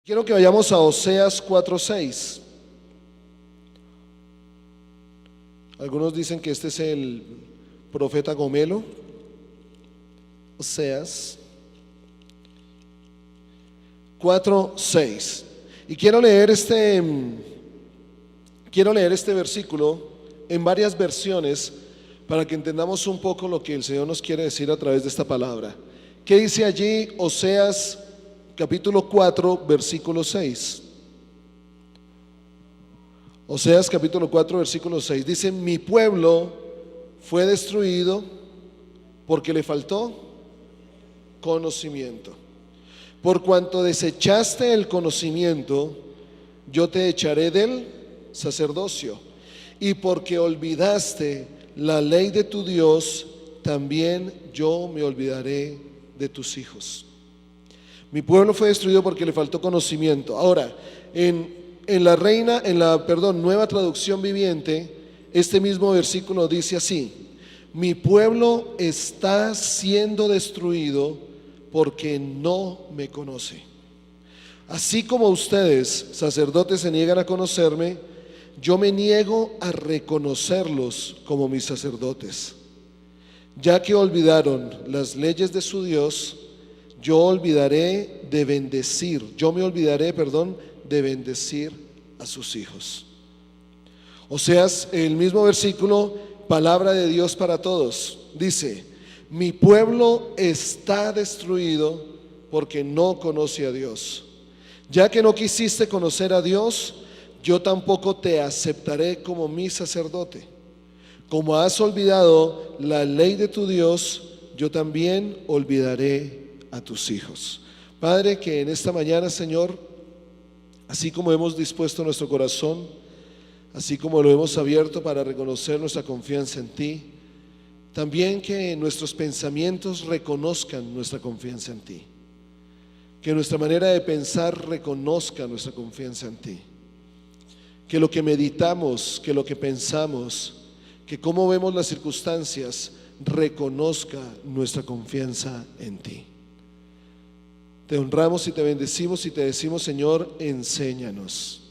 Quiero que vayamos a Oseas 4:6. Algunos dicen que este es el profeta Gomelo. Oseas 4:6. Y quiero leer este versículo en varias versiones para que entendamos un poco lo que el Señor nos quiere decir a través de esta palabra. ¿Qué dice allí Oseas capítulo 4, versículo 6? Oseas capítulo 4, versículo 6 dice: mi pueblo fue destruido porque le faltó conocimiento. Por cuanto desechaste el conocimiento, yo te echaré del sacerdocio, y porque olvidaste la ley de tu Dios, también yo me olvidaré de tus hijos. Mi pueblo fue destruido porque le faltó conocimiento. Ahora, en la Nueva Traducción Viviente, este mismo versículo dice así: mi pueblo está siendo destruido porque no me conoce. Así como ustedes, sacerdotes, se niegan a conocerme, yo me niego a reconocerlos como mis sacerdotes. Ya que olvidaron las leyes de su Dios, yo me olvidaré de bendecir a sus hijos. Oseas, el mismo versículo, palabra de Dios para todos, dice: mi pueblo está destruido porque no conoce a Dios. Ya que no quisiste conocer a Dios, yo tampoco te aceptaré como mi sacerdote. Como has olvidado la ley de tu Dios, yo también olvidaré a tus hijos. Padre, que en esta mañana, Señor, así como hemos dispuesto nuestro corazón, así como lo hemos abierto para reconocer nuestra confianza en ti, también que nuestros pensamientos reconozcan nuestra confianza en ti, que nuestra manera de pensar reconozca nuestra confianza en ti, que lo que meditamos, que lo que pensamos, que cómo vemos las circunstancias reconozca nuestra confianza en ti. Te honramos y te bendecimos y te decimos: Señor, enséñanos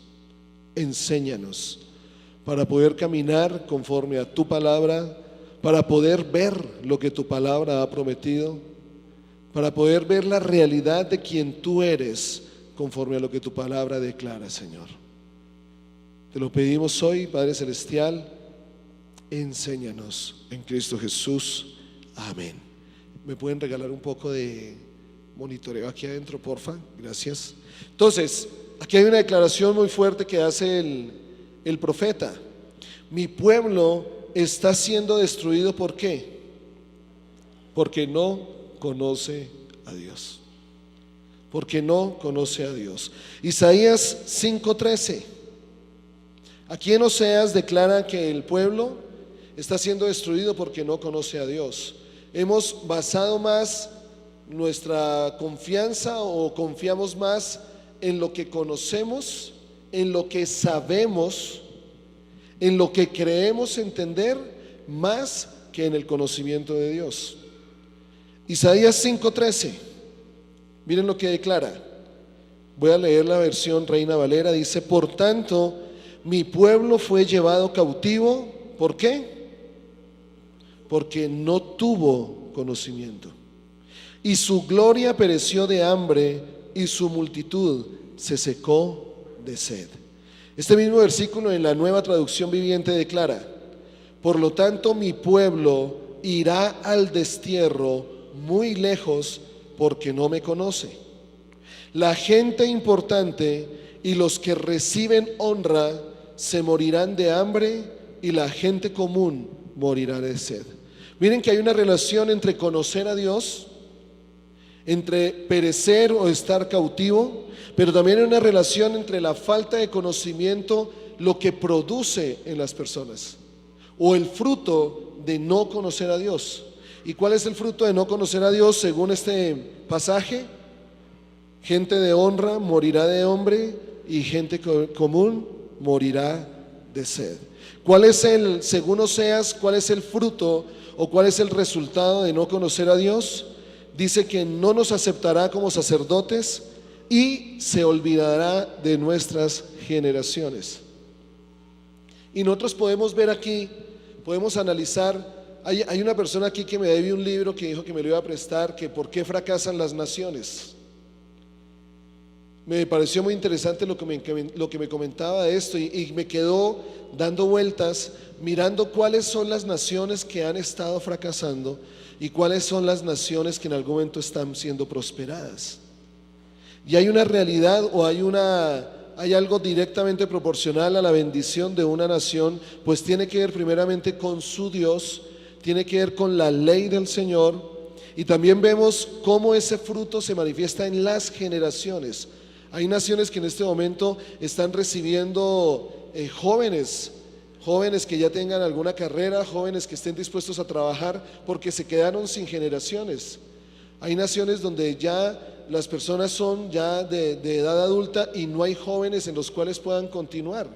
para poder caminar conforme a tu palabra, para poder ver lo que tu palabra ha prometido, para poder ver la realidad de quien tú eres conforme a lo que tu palabra declara, Señor. Te lo pedimos hoy, Padre Celestial, enséñanos en Cristo Jesús. Amén. ¿Me pueden regalar un poco de monitoreo aquí adentro, porfa? Gracias. Entonces, aquí hay una declaración muy fuerte que hace el profeta. Mi pueblo está siendo destruido. ¿Por qué? Porque no conoce a Dios. Porque no conoce a Dios. Isaías 5:13. Aquí en Oseas declara que el pueblo está siendo destruido porque no conoce a Dios. Hemos basado más nuestra confianza, o confiamos más en lo que conocemos, en lo que sabemos, en lo que creemos entender, más que en el conocimiento de Dios. Isaías 5:13, miren lo que declara. Voy a leer la versión Reina Valera. Dice: por tanto, mi pueblo fue llevado cautivo. ¿Por qué? Porque no tuvo conocimiento, y su gloria pereció de hambre, y su multitud se secó de sed. Este mismo versículo en la Nueva Traducción Viviente declara: por lo tanto, mi pueblo irá al destierro muy lejos porque no me conoce. La gente importante y los que reciben honra se morirán de hambre, y la gente común morirá de sed. Miren que hay una relación entre conocer a Dios, entre perecer o estar cautivo, pero también hay una relación entre la falta de conocimiento, lo que produce en las personas, o el fruto de no conocer a Dios. ¿Y cuál es el fruto de no conocer a Dios según este pasaje? Gente de honra morirá de hambre, y gente común morirá de sed. Según Oseas, cuál es el fruto o cuál es el resultado de no conocer a Dios? Dice que no nos aceptará como sacerdotes, y se olvidará de nuestras generaciones. Y nosotros podemos ver aquí, podemos analizar, hay una persona aquí que me debe un libro que dijo que me lo iba a prestar, que ¿por qué fracasan las naciones? Me pareció muy interesante lo que me comentaba de esto y me quedó dando vueltas, mirando cuáles son las naciones que han estado fracasando y cuáles son las naciones que en algún momento están siendo prosperadas. Y hay una realidad o hay algo directamente proporcional a la bendición de una nación, pues tiene que ver primeramente con su Dios, tiene que ver con la ley del Señor, y también vemos cómo ese fruto se manifiesta en las generaciones. Hay naciones que en este momento están recibiendo jóvenes que ya tengan alguna carrera, jóvenes que estén dispuestos a trabajar porque se quedaron sin generaciones. Hay naciones donde ya las personas son ya de edad adulta y no hay jóvenes en los cuales puedan continuar.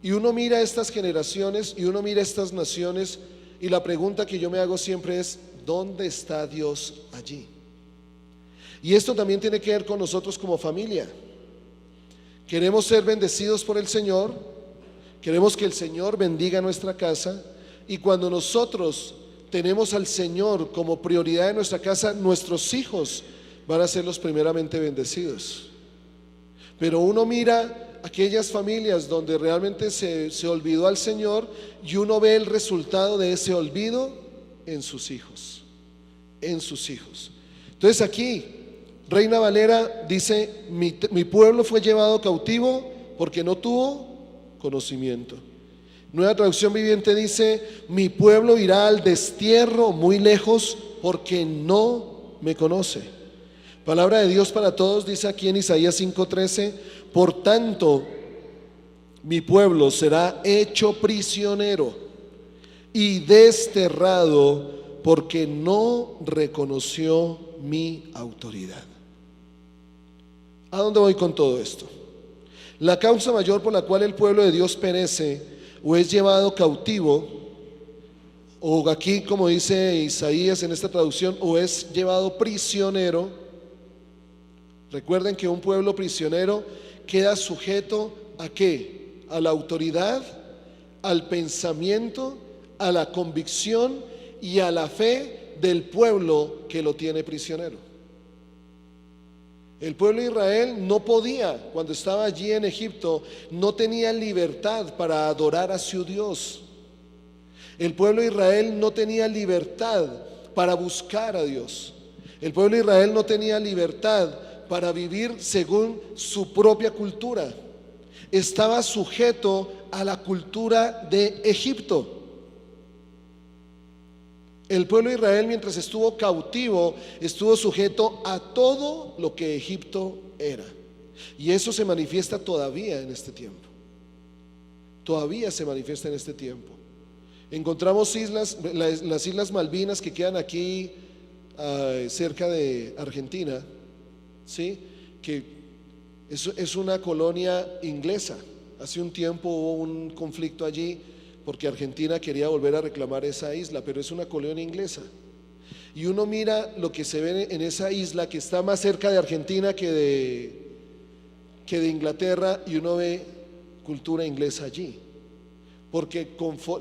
Y uno mira estas generaciones y uno mira estas naciones, y la pregunta que yo me hago siempre es: ¿dónde está Dios allí? Y esto también tiene que ver con nosotros como familia. Queremos ser bendecidos por el Señor, queremos que el Señor bendiga nuestra casa, y cuando nosotros tenemos al Señor como prioridad en nuestra casa, nuestros hijos van a ser los primeramente bendecidos. Pero uno mira aquellas familias donde realmente se olvidó al Señor, y uno ve el resultado de ese olvido en sus hijos, en sus hijos. Entonces aquí Reina Valera dice: mi pueblo fue llevado cautivo porque no tuvo conocimiento. Nueva Traducción Viviente dice: mi pueblo irá al destierro muy lejos porque no me conoce. Palabra de Dios para todos dice aquí en Isaías 5:13: por tanto, mi pueblo será hecho prisionero y desterrado porque no reconoció mi autoridad. ¿A dónde voy con todo esto? La causa mayor por la cual el pueblo de Dios perece o es llevado cautivo, o aquí como dice Isaías en esta traducción, o es llevado prisionero. Recuerden que un pueblo prisionero queda sujeto ¿a qué? A la autoridad, al pensamiento, a la convicción y a la fe del pueblo que lo tiene prisionero. El pueblo de Israel no podía, cuando estaba allí en Egipto, no tenía libertad para adorar a su Dios. El pueblo de Israel no tenía libertad para buscar a Dios. El pueblo de Israel no tenía libertad para vivir según su propia cultura. Estaba sujeto a la cultura de Egipto. El pueblo de Israel, mientras estuvo cautivo, estuvo sujeto a todo lo que Egipto era. Y eso se manifiesta todavía en este tiempo. Todavía se manifiesta en este tiempo. Encontramos islas, las Islas Malvinas, que quedan aquí cerca de Argentina, ¿sí? Que es una colonia inglesa. Hace un tiempo hubo un conflicto allí porque Argentina quería volver a reclamar esa isla, pero es una colonia inglesa. Y uno mira lo que se ve en esa isla, que está más cerca de Argentina que de Inglaterra, y uno ve cultura inglesa allí, porque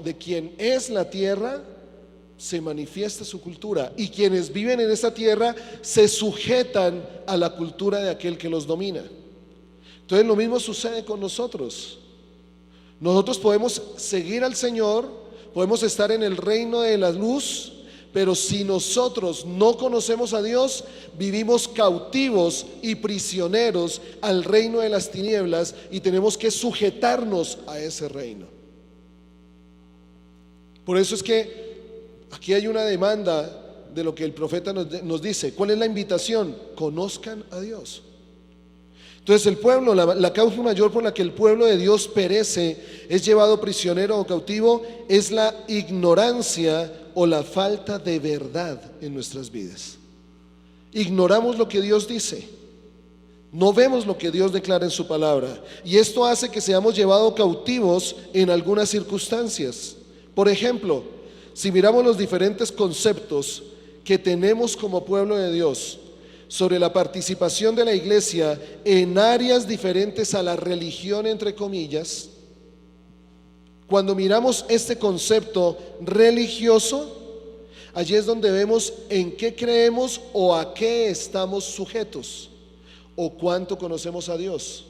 de quien es la tierra se manifiesta su cultura, y quienes viven en esa tierra se sujetan a la cultura de aquel que los domina. Entonces lo mismo sucede con nosotros. Nosotros podemos seguir al Señor, podemos estar en el reino de la luz, pero si nosotros no conocemos a Dios, vivimos cautivos y prisioneros al reino de las tinieblas, y tenemos que sujetarnos a ese reino. Por eso es que aquí hay una demanda de lo que el profeta nos dice. ¿Cuál es la invitación? Conozcan a Dios. Entonces el pueblo, la causa mayor por la que el pueblo de Dios perece, es llevado prisionero o cautivo, es la ignorancia o la falta de verdad en nuestras vidas. Ignoramos lo que Dios dice, no vemos lo que Dios declara en su palabra, y esto hace que seamos llevados cautivos en algunas circunstancias. Por ejemplo, si miramos los diferentes conceptos que tenemos como pueblo de Dios sobre la participación de la iglesia en áreas diferentes a la religión, entre comillas, cuando miramos este concepto religioso, allí es donde vemos en qué creemos o a qué estamos sujetos o cuánto conocemos a Dios.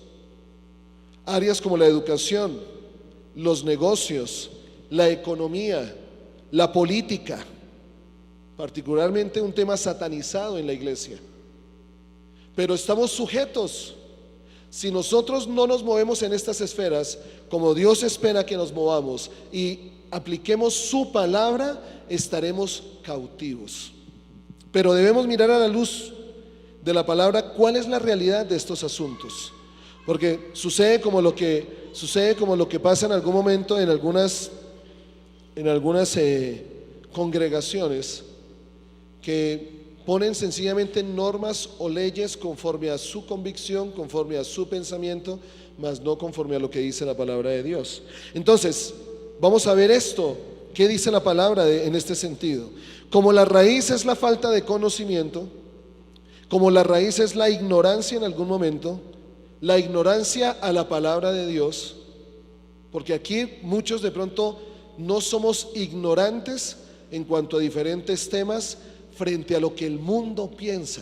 Áreas como la educación, los negocios, la economía, la política, particularmente un tema satanizado en la iglesia. Pero estamos sujetos. Si nosotros no nos movemos en estas esferas como Dios espera que nos movamos y apliquemos su palabra, estaremos cautivos. Pero debemos mirar a la luz de la palabra cuál es la realidad de estos asuntos, porque sucede como lo que pasa en algún momento en algunas congregaciones que ponen sencillamente normas o leyes conforme a su convicción, conforme a su pensamiento, mas no conforme a lo que dice la palabra de Dios. Entonces, vamos a ver esto. ¿Qué dice la palabra en este sentido? Como la raíz es la falta de conocimiento, como la raíz es la ignorancia en algún momento, la ignorancia a la palabra de Dios, porque aquí muchos de pronto no somos ignorantes en cuanto a diferentes temas frente a lo que el mundo piensa.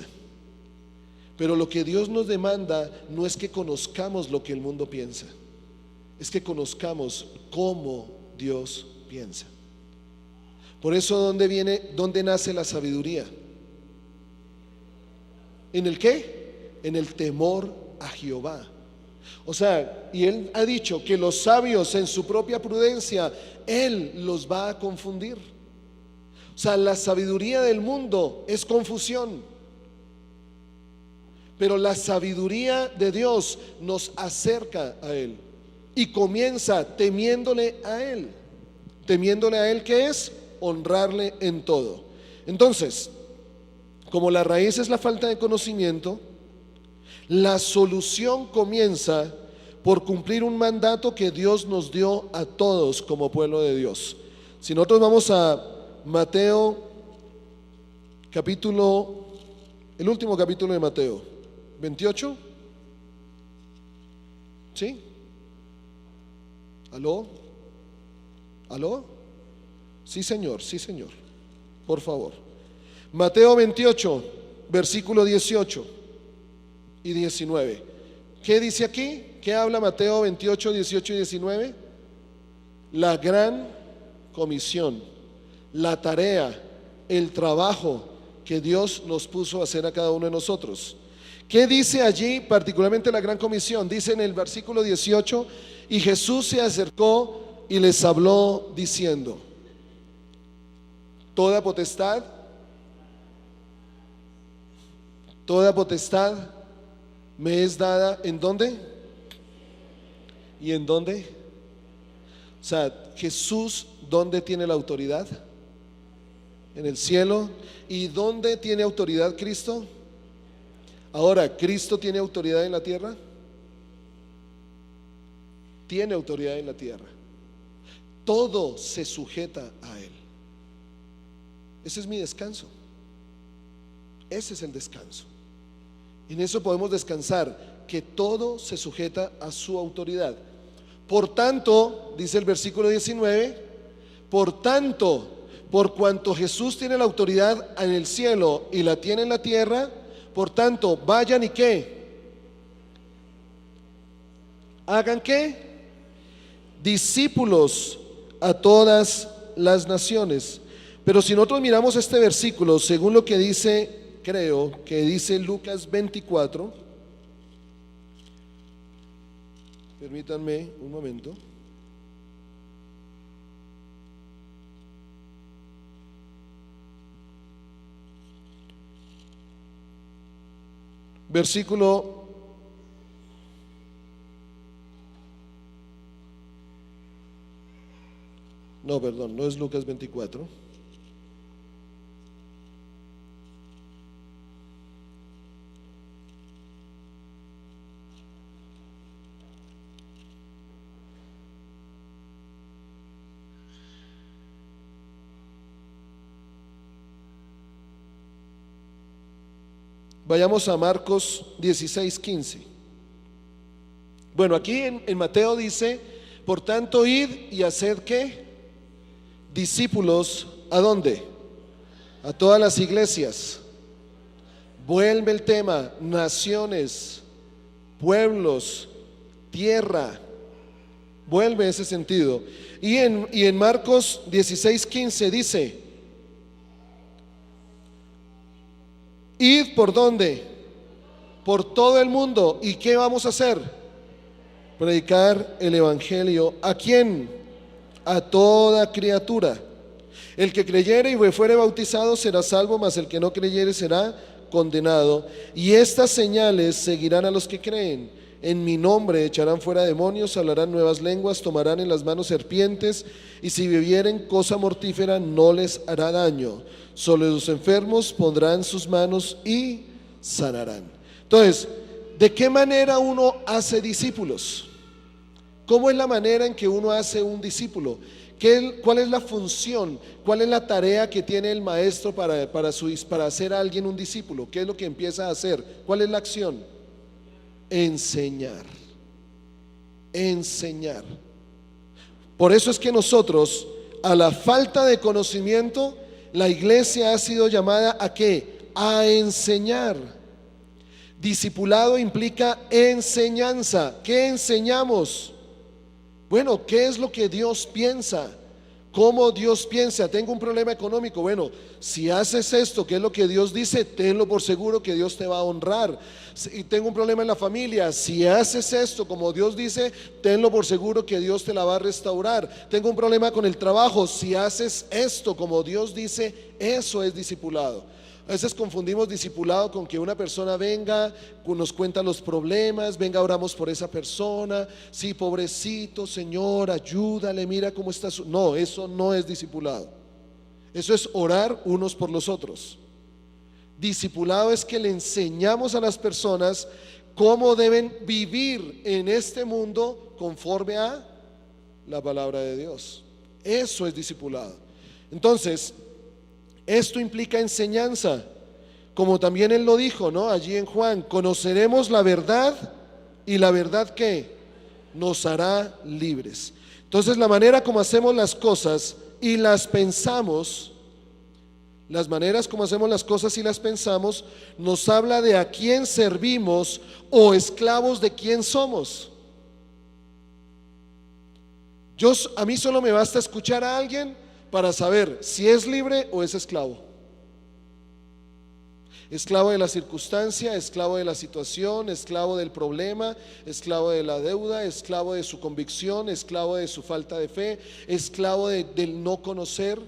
Pero lo que Dios nos demanda no es que conozcamos lo que el mundo piensa, es que conozcamos cómo Dios piensa. Por eso, ¿dónde nace la sabiduría? ¿En el qué? En el temor a Jehová. O sea, y Él ha dicho que los sabios en su propia prudencia, Él los va a confundir. O sea, la sabiduría del mundo es confusión, pero la sabiduría de Dios nos acerca a Él y comienza temiéndole a Él. Temiéndole a Él, ¿qué es? Honrarle en todo. Entonces, como la raíz es la falta de conocimiento, la solución comienza por cumplir un mandato que Dios nos dio a todos como pueblo de Dios. Si nosotros vamos a Mateo el último capítulo de Mateo 28, ¿sí? ¿Aló? Sí, señor, por favor. Mateo 28, versículo 18 y 19. ¿Qué dice aquí? ¿Qué habla Mateo 28, 18 y 19? La gran comisión, la tarea, el trabajo que Dios nos puso a hacer a cada uno de nosotros. ¿Qué dice allí particularmente la gran comisión? Dice en el versículo 18: y Jesús se acercó y les habló diciendo: toda potestad me es dada. ¿En dónde? ¿Y en dónde? O sea, Jesús, ¿dónde tiene la autoridad? En el cielo. ¿Y dónde tiene autoridad Cristo? Ahora, ¿Cristo tiene autoridad en la tierra? Tiene autoridad en la tierra. Todo se sujeta a Él. Ese es mi descanso. Ese es el descanso. En eso podemos descansar, que todo se sujeta a su autoridad. Por tanto, dice el versículo 19, por tanto, por cuanto Jesús tiene la autoridad en el cielo y la tiene en la tierra, por tanto, vayan y ¿qué? ¿Hagan qué? Discípulos a todas las naciones. Pero si nosotros miramos este versículo, según lo que dice, creo que dice Lucas 24, permítanme un momento. Versículo no, perdón, no es Lucas 24. Vayamos a Marcos 16:15. Bueno, aquí en Mateo dice, por tanto, id y haced ¿qué? Discípulos, ¿a dónde? A todas las iglesias. Vuelve el tema, naciones, pueblos, tierra. Vuelve ese sentido. Y en Marcos 16:15 dice, id por dónde? Por todo el mundo. ¿Y qué vamos a hacer? Predicar el evangelio. ¿A quién? A toda criatura. El que creyere y fuere bautizado será salvo, mas el que no creyere será condenado. Y estas señales seguirán a los que creen. En mi nombre echarán fuera demonios, hablarán nuevas lenguas, tomarán en las manos serpientes, y si bebieren cosa mortífera no les hará daño. Sobre los enfermos pondrán sus manos y sanarán. Entonces, ¿de qué manera uno hace discípulos? ¿Cómo es la manera en que uno hace un discípulo? ¿Cuál es la función? ¿Cuál es la tarea que tiene el maestro para hacer a alguien un discípulo? ¿Qué es lo que empieza a hacer? ¿Cuál es la acción? Enseñar. Enseñar. Por eso es que nosotros, a la falta de conocimiento, la iglesia ha sido llamada ¿a qué? A enseñar. Discipulado implica enseñanza. ¿Qué enseñamos? Bueno, ¿qué es lo que Dios piensa? ¿Cómo Dios piensa? Tengo un problema económico. Bueno, si haces esto, ¿qué es lo que Dios dice? Tenlo por seguro que Dios te va a honrar. Si tengo un problema en la familia, si haces esto como Dios dice, tenlo por seguro que Dios te la va a restaurar. Tengo un problema con el trabajo, si haces esto como Dios dice, eso es discipulado. A veces confundimos discipulado con que una persona venga, nos cuenta los problemas, venga, oramos por esa persona, sí, pobrecito, Señor, ayúdale, mira cómo está su... No, eso no es discipulado. Eso es orar unos por los otros. Discipulado es que le enseñamos a las personas cómo deben vivir en este mundo conforme a la palabra de Dios. Eso es discipulado. Entonces, esto implica enseñanza, como también él lo dijo, ¿no? Allí en Juan, conoceremos la verdad y la verdad ¿qué? Nos hará libres. Entonces la manera como hacemos las cosas y las pensamos, las maneras como hacemos las cosas y las pensamos, nos habla de a quién servimos o esclavos de quién somos. A mí solo me basta escuchar a alguien para saber si es libre o es esclavo. Esclavo de la circunstancia, esclavo de la situación, esclavo del problema, esclavo de la deuda, esclavo de su convicción, esclavo de su falta de fe, esclavo del no conocer,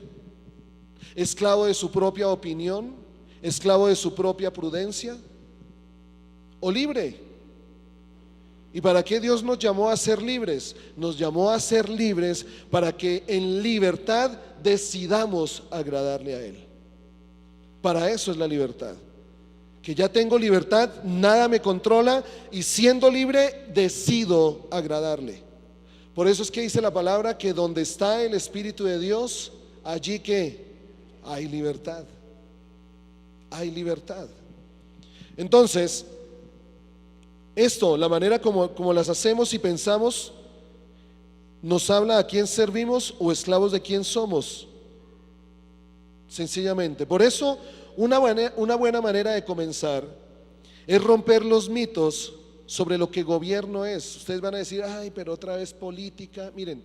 esclavo de su propia opinión, esclavo de su propia prudencia, o libre. ¿Y para qué Dios nos llamó a ser libres? Nos llamó a ser libres para que en libertad decidamos agradarle a Él. Para eso es la libertad. Que ya tengo libertad, nada me controla y siendo libre decido agradarle. Por eso es que dice la palabra que donde está el Espíritu de Dios, allí que hay libertad. Hay libertad. Entonces, esto, la manera como las hacemos y pensamos, nos habla a quién servimos o esclavos de quién somos. Sencillamente. Por eso, una buena manera de comenzar es romper los mitos sobre lo que gobierno es. Ustedes van a decir, ay, pero otra vez política. Miren,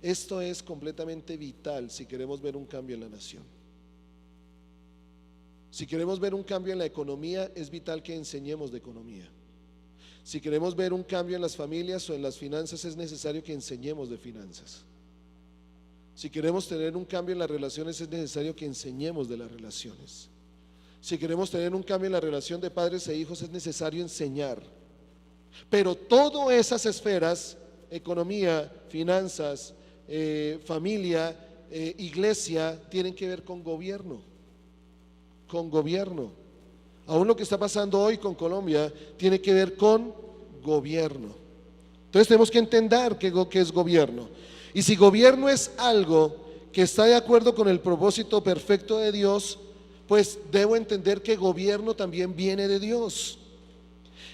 esto es completamente vital si queremos ver un cambio en la nación. Si queremos ver un cambio en la economía, es vital que enseñemos de economía. Si queremos ver un cambio en las familias o en las finanzas, es necesario que enseñemos de finanzas. Si queremos tener un cambio en las relaciones, es necesario que enseñemos de las relaciones. Si queremos tener un cambio en la relación de padres e hijos, es necesario enseñar. Pero todas esas esferas, economía, finanzas, familia, iglesia, tienen que ver con gobierno. Con gobierno. Aún lo que está pasando hoy con Colombia tiene que ver con gobierno. Entonces tenemos que entender qué es gobierno. Y si gobierno es algo que está de acuerdo con el propósito perfecto de Dios, pues debo entender que gobierno también viene de Dios.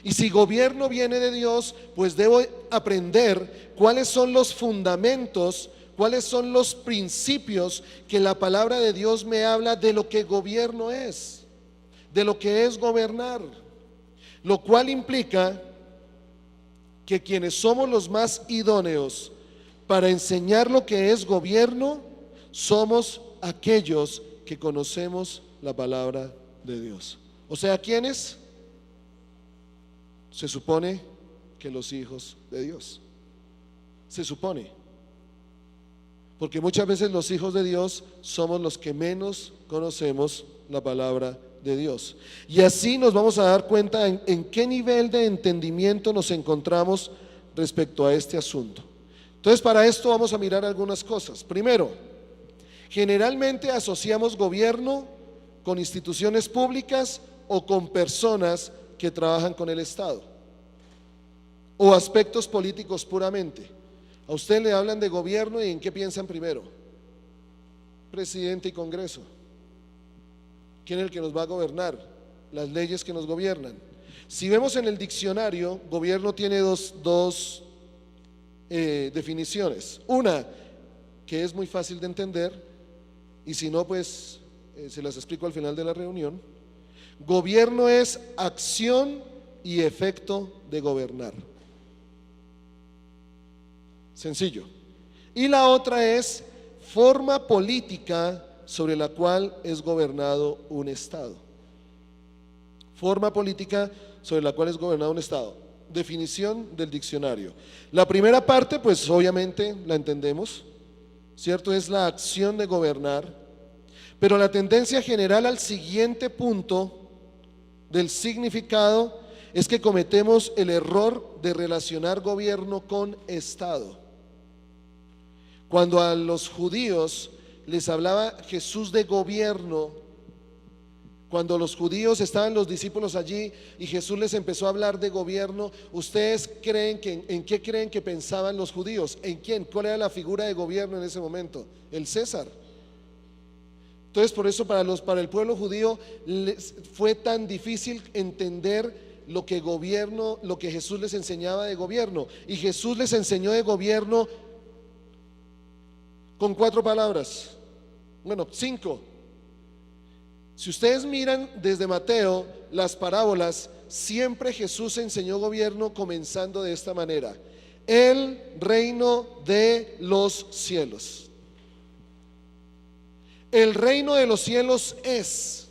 Y si gobierno viene de Dios, pues debo aprender cuáles son los fundamentos, cuáles son los principios que la palabra de Dios me habla de lo que gobierno es, de lo que es gobernar. Lo cual implica que quienes somos los más idóneos para enseñar lo que es gobierno, somos aquellos que conocemos la palabra de Dios. O sea, ¿quiénes? Se supone que los hijos de Dios. Se supone. Porque muchas veces los hijos de Dios somos los que menos conocemos la palabra de Dios. Y así nos vamos a dar cuenta en qué nivel de entendimiento nos encontramos respecto a este asunto. Entonces, para esto vamos a mirar algunas cosas. Primero, generalmente asociamos gobierno con instituciones públicas o con personas que trabajan con el Estado, o aspectos políticos puramente. A usted le hablan de gobierno y ¿en qué piensan primero? Presidente y Congreso. ¿Quién es el que nos va a gobernar? Las leyes que nos gobiernan. Si vemos en el diccionario, gobierno tiene dos definiciones. Una, que es muy fácil de entender, y si no, pues se las explico al final de la reunión. Gobierno es acción y efecto de gobernar. Sencillo. Y la otra es forma política sobre la cual es gobernado un Estado. Forma política sobre la cual es gobernado un Estado. Definición del diccionario. La primera parte, pues obviamente la entendemos, ¿cierto? Es la acción de gobernar, pero la tendencia general al siguiente punto del significado es que cometemos el error de relacionar gobierno con Estado. Cuando a los judíos les hablaba Jesús de gobierno, cuando los judíos estaban los discípulos allí y Jesús les empezó a hablar de gobierno, ¿ustedes creen que en qué creen que pensaban los judíos? ¿En quién? ¿Cuál era la figura de gobierno en ese momento? El César. Entonces, por eso para el pueblo judío les fue tan difícil entender lo que Jesús les enseñaba de gobierno. Y Jesús les enseñó de gobierno con 4 palabras, bueno, 5. Si ustedes miran desde Mateo las parábolas, siempre Jesús enseñó gobierno comenzando de esta manera: el reino de los cielos. El reino de los cielos es,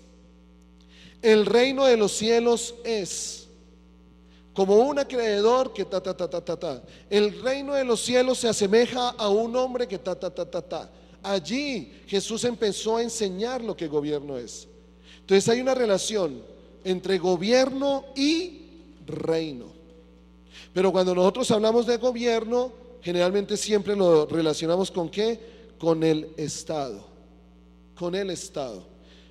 el reino de los cielos es como un acreedor que El reino de los cielos se asemeja a un hombre que Allí Jesús empezó a enseñar lo que gobierno es. Entonces hay una relación entre gobierno y reino. Pero cuando nosotros hablamos de gobierno, generalmente siempre lo relacionamos ¿con qué? Con el Estado. Con el Estado.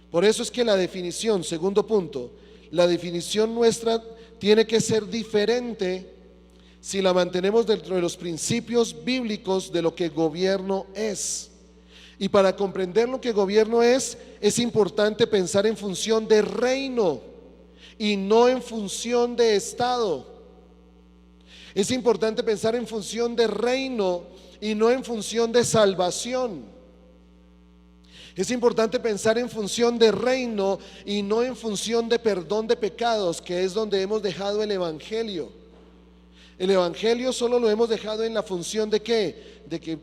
Por eso es que la definición, segundo punto, la definición nuestra tiene que ser diferente si la mantenemos dentro de los principios bíblicos de lo que gobierno es. Y para comprender lo que gobierno es importante pensar en función de reino y no en función de Estado. Es importante pensar en función de reino y no en función de salvación. Es importante pensar en función de reino y no en función de perdón de pecados, que es donde hemos dejado el Evangelio. El Evangelio solo lo hemos dejado en la función de ¿qué? De que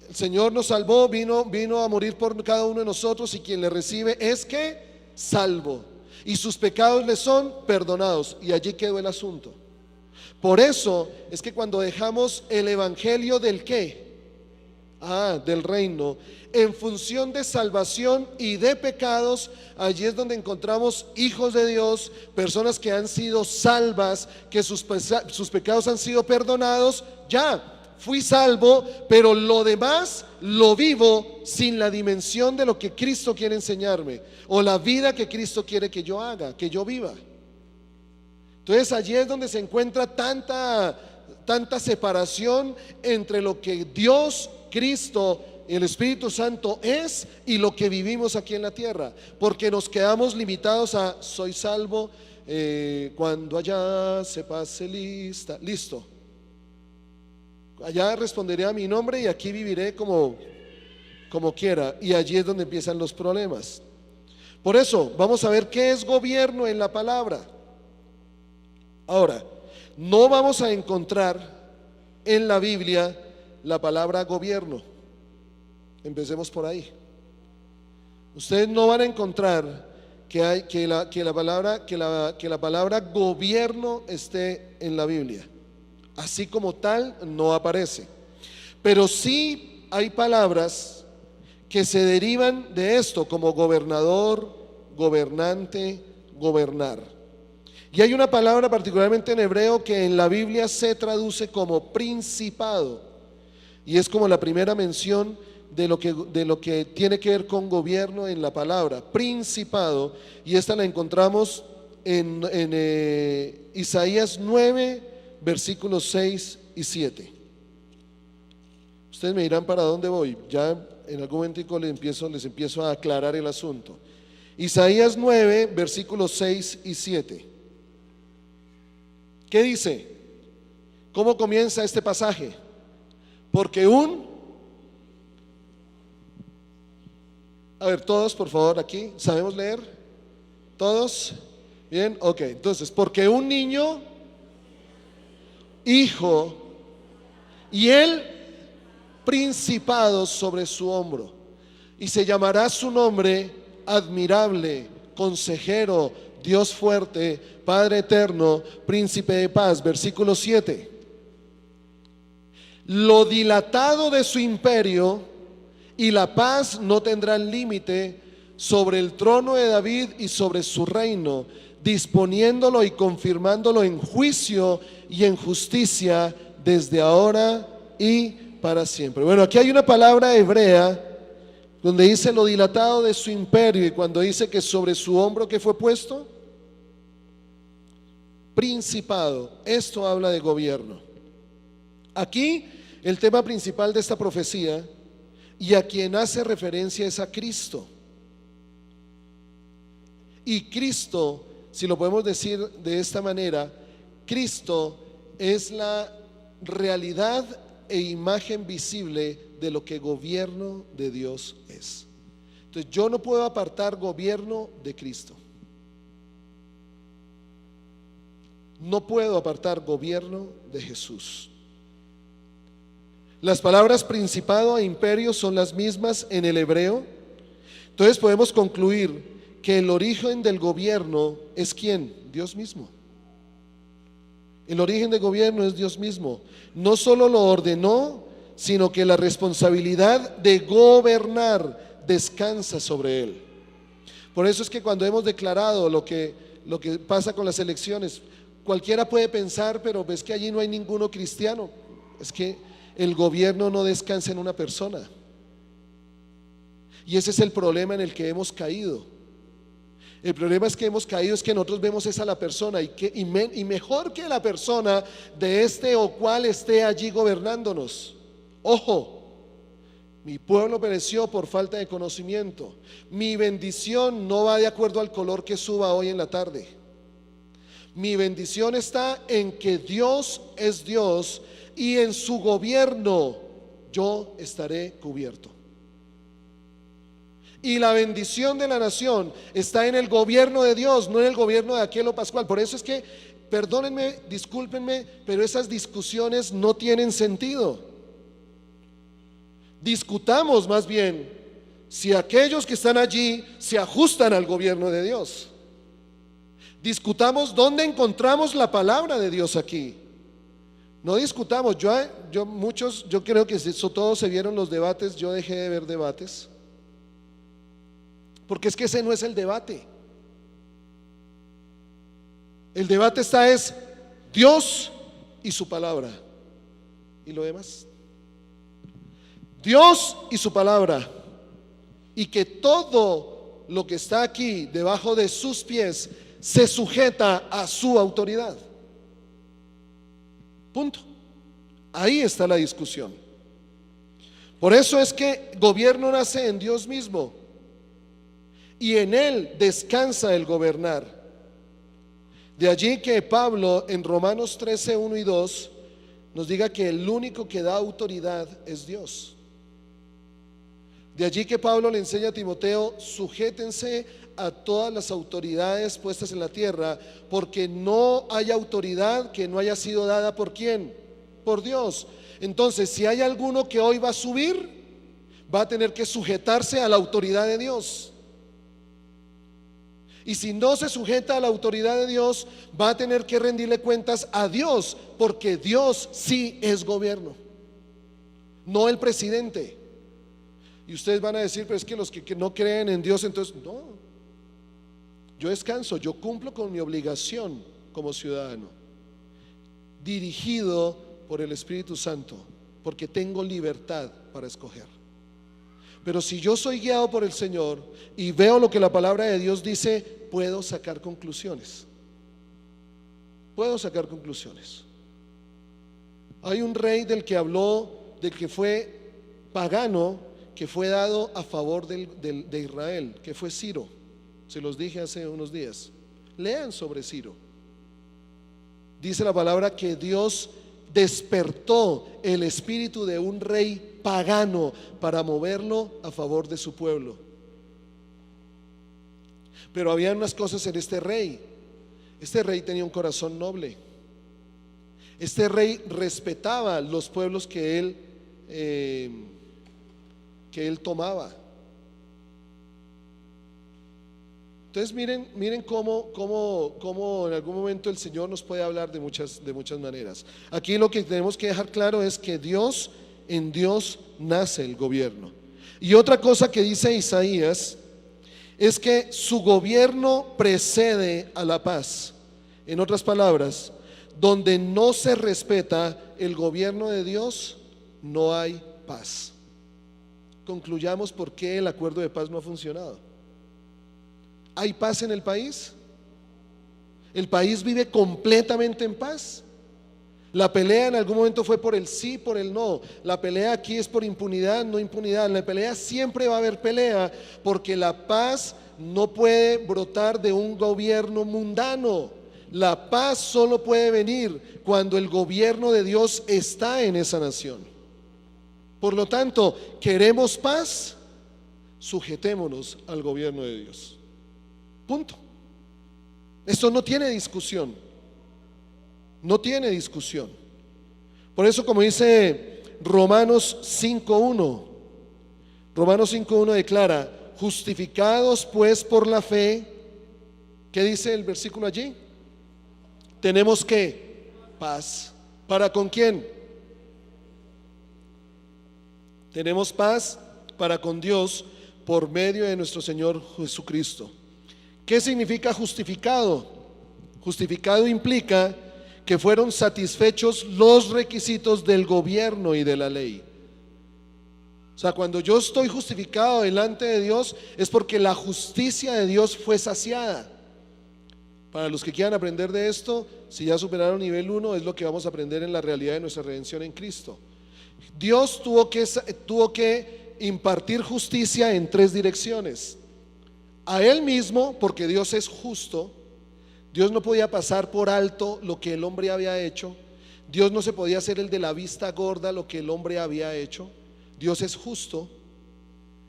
el Señor nos salvó, vino a morir por cada uno de nosotros, y quien le recibe es ¿qué? Salvo, y sus pecados le son perdonados, y allí quedó el asunto. Por eso es que cuando dejamos el Evangelio del ¿qué? Del reino, en función de salvación y de pecados, allí es donde encontramos hijos de Dios, personas que han sido salvas, que sus pecados han sido perdonados. Ya fui salvo, pero lo demás lo vivo sin la dimensión de lo que Cristo quiere enseñarme, o la vida que Cristo quiere que yo haga, que yo viva. Entonces allí es donde se encuentra tanta separación entre lo que Dios, Cristo el Espíritu Santo es y lo que vivimos aquí en la tierra, porque nos quedamos limitados a soy salvo cuando allá se pase lista, listo. Allá responderé a mi nombre y aquí viviré como quiera, y allí es donde empiezan los problemas. Por eso vamos a ver qué es gobierno en la palabra. Ahora, no vamos a encontrar en la Biblia la palabra gobierno. Empecemos por ahí. Ustedes no van a encontrar que la palabra gobierno esté en la Biblia. Así como tal no aparece. Pero sí hay palabras que se derivan de esto, como gobernador, gobernante, gobernar. Y hay una palabra particularmente en hebreo que en la Biblia se traduce como principado, y es como la primera mención de lo que tiene que ver con gobierno en la palabra, principado, y esta la encontramos en Isaías 9, versículos 6 y 7. Ustedes me dirán para dónde voy, ya en algún momento les empiezo a aclarar el asunto. Isaías 9, versículos 6 y 7. ¿Qué dice? ¿Cómo comienza este pasaje? Porque a ver, todos por favor aquí, ¿sabemos leer? ¿Todos? Bien, ok, entonces, porque un niño, hijo, y el principado sobre su hombro, y se llamará su nombre admirable, consejero, Dios fuerte, Padre eterno, príncipe de paz. Versículo 7. Lo dilatado de su imperio y la paz no tendrán límite sobre el trono de David y sobre su reino, disponiéndolo y confirmándolo en juicio y en justicia desde ahora y para siempre. Bueno, aquí hay una palabra hebrea donde dice lo dilatado de su imperio, y cuando dice que sobre su hombro ¿qué fue puesto? Principado. Esto habla de gobierno. Aquí el tema principal de esta profecía, y a quien hace referencia, es a Cristo. Y Cristo, si lo podemos decir de esta manera, Cristo es la realidad e imagen visible de lo que gobierno de Dios es. Entonces yo no puedo apartar gobierno de Cristo. No puedo apartar gobierno de Jesús. Las palabras principado e imperio son las mismas en el hebreo. Entonces podemos concluir que el origen del gobierno es ¿quién? Dios mismo. El origen del gobierno es Dios mismo. No solo lo ordenó, sino que la responsabilidad de gobernar descansa sobre él. Por eso es que cuando hemos declarado lo que pasa con las elecciones, cualquiera puede pensar, pero ves que allí no hay ninguno cristiano. Es que el gobierno no descansa en una persona. Y ese es el problema en el que hemos caído. El problema es que hemos caído, es que nosotros vemos esa la persona y mejor que la persona de este o cual esté allí gobernándonos. Ojo, mi pueblo pereció por falta de conocimiento. Mi bendición no va de acuerdo al color que suba hoy en la tarde. Mi bendición está en que Dios es Dios y en su gobierno yo estaré cubierto. Y la bendición de la nación está en el gobierno de Dios, no en el gobierno de aquel o pascual. Por eso es que, perdónenme, discúlpenme, pero esas discusiones no tienen sentido. Discutamos más bien si aquellos que están allí se ajustan al gobierno de Dios. Discutamos dónde encontramos la palabra de Dios aquí. No discutamos. Yo creo que todos se vieron los debates. Yo dejé de ver debates, porque es que ese no es el debate. El debate es Dios y su palabra. ¿Y lo demás? Dios y su palabra. Y que todo lo que está aquí debajo de sus pies se sujeta a su autoridad. Punto. Ahí está la discusión. Por eso es que gobierno nace en Dios mismo y en Él descansa el gobernar. De allí que Pablo en Romanos 13, 1 y 2 nos diga que el único que da autoridad es Dios. De allí que Pablo le enseña a Timoteo: sujétense a todas las autoridades puestas en la tierra, porque no hay autoridad que no haya sido dada ¿por quién? Por Dios. Entonces, si hay alguno que hoy va a subir, va a tener que sujetarse a la autoridad de Dios. Y si no se sujeta a la autoridad de Dios, va a tener que rendirle cuentas a Dios, porque Dios sí es gobierno, no el presidente. Y ustedes van a decir: pero es que los que no creen en Dios, entonces no. Yo descanso, yo cumplo con mi obligación como ciudadano, dirigido por el Espíritu Santo, porque tengo libertad para escoger. Pero si yo soy guiado por el Señor y veo lo que la palabra de Dios dice, puedo sacar conclusiones. Puedo sacar conclusiones. Hay un rey del que habló, del que fue pagano, que fue dado a favor de Israel, que fue Ciro. Se los dije hace unos días. Lean sobre Ciro. Dice la palabra que Dios despertó el espíritu de un rey pagano para moverlo a favor de su pueblo. Pero había unas cosas en este rey. Este rey tenía un corazón noble. Este rey respetaba los pueblos que él tomaba. Entonces miren cómo en algún momento el Señor nos puede hablar de muchas maneras. Aquí lo que tenemos que dejar claro es que en Dios nace el gobierno. Y otra cosa que dice Isaías es que su gobierno precede a la paz. En otras palabras, donde no se respeta el gobierno de Dios, no hay paz. Concluyamos por qué el acuerdo de paz no ha funcionado. ¿Hay paz en el país? ¿El país vive completamente en paz? La pelea en algún momento fue por el sí, por el no. La pelea aquí es por impunidad, no impunidad. En la pelea siempre va a haber pelea, porque la paz no puede brotar de un gobierno mundano. La paz solo puede venir cuando el gobierno de Dios está en esa nación. Por lo tanto, ¿queremos paz? Sujetémonos al gobierno de Dios. Punto. Esto no tiene discusión. No tiene discusión. Por eso, como dice Romanos 5:1, Romanos 5:1 declara: justificados pues por la fe. ¿Qué dice el versículo allí? Tenemos que paz. ¿Para con quién? Tenemos paz para con Dios por medio de nuestro Señor Jesucristo. ¿Qué significa justificado? Justificado implica que fueron satisfechos los requisitos del gobierno y de la ley. O sea, cuando yo estoy justificado delante de Dios, es porque la justicia de Dios fue saciada. Para los que quieran aprender de esto, si ya superaron nivel 1, es lo que vamos a aprender en la realidad de nuestra redención en Cristo. Dios tuvo que impartir justicia en 3 direcciones. A Él mismo, porque Dios es justo. Dios no podía pasar por alto lo que el hombre había hecho. Dios no se podía hacer el de la vista gorda lo que el hombre había hecho. Dios es justo.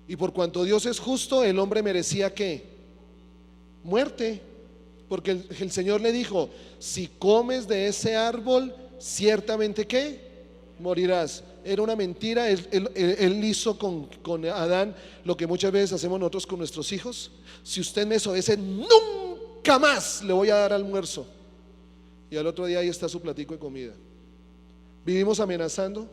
Y por cuanto Dios es justo, el hombre merecía ¿qué? Muerte. Porque el Señor le dijo: si comes de ese árbol, ciertamente ¿qué? Morirás. Era una mentira. Él hizo con Adán lo que muchas veces hacemos nosotros con nuestros hijos. Si usted me desobedece, nunca más le voy a dar almuerzo. Y al otro día ahí está su platico de comida. Vivimos amenazando.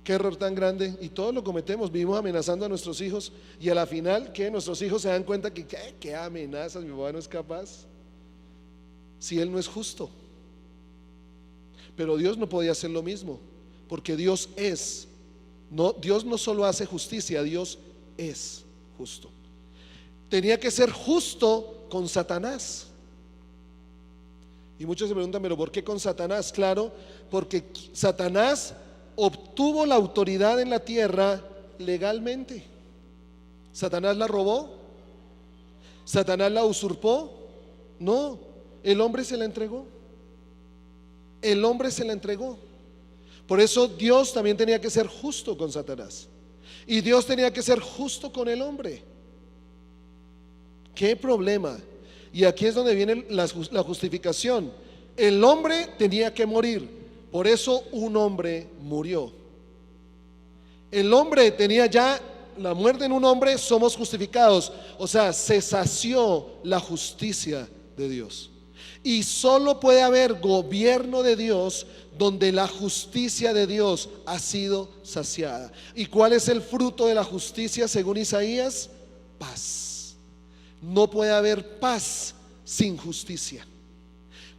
Qué error tan grande. Y todos lo cometemos. Vivimos amenazando a nuestros hijos. Y a la final, ¿qué? Nuestros hijos se dan cuenta que ¿qué amenazas? Mi papá no es capaz. Si Él no es justo. Pero Dios no podía hacer lo mismo, porque Dios es. Dios no solo hace justicia, Dios es justo. Tenía que ser justo con Satanás. Y muchos se preguntan: ¿pero por qué con Satanás? Claro, porque Satanás obtuvo la autoridad en la tierra legalmente. ¿Satanás la robó? ¿Satanás la usurpó? No, el hombre se la entregó. El hombre se la entregó. Por eso Dios también tenía que ser justo con Satanás. Y Dios tenía que ser justo con el hombre. ¿Qué problema? Y aquí es donde viene la justificación. El hombre tenía que morir. Por eso un hombre murió. El hombre tenía ya la muerte en un hombre, somos justificados. O sea, se sació la justicia de Dios. Y solo puede haber gobierno de Dios donde la justicia de Dios ha sido saciada. ¿Y cuál es el fruto de la justicia según Isaías? Paz. No puede haber paz sin justicia.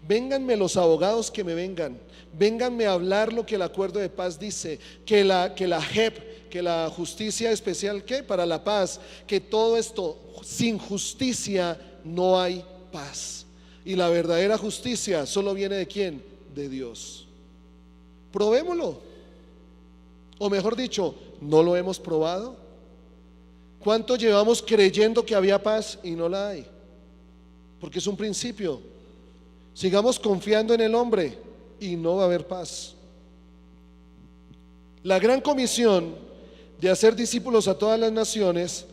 Vénganme los abogados que me vengan, vénganme a hablar lo que el acuerdo de paz dice, que la JEP, que la justicia especial que para la paz, que todo esto, sin justicia no hay paz. Y la verdadera justicia solo viene ¿de quién? De Dios. Probémoslo. O mejor dicho, ¿no lo hemos probado? ¿Cuánto llevamos creyendo que había paz y no la hay? Porque es un principio. Sigamos confiando en el hombre y no va a haber paz. La gran comisión de hacer discípulos a todas las naciones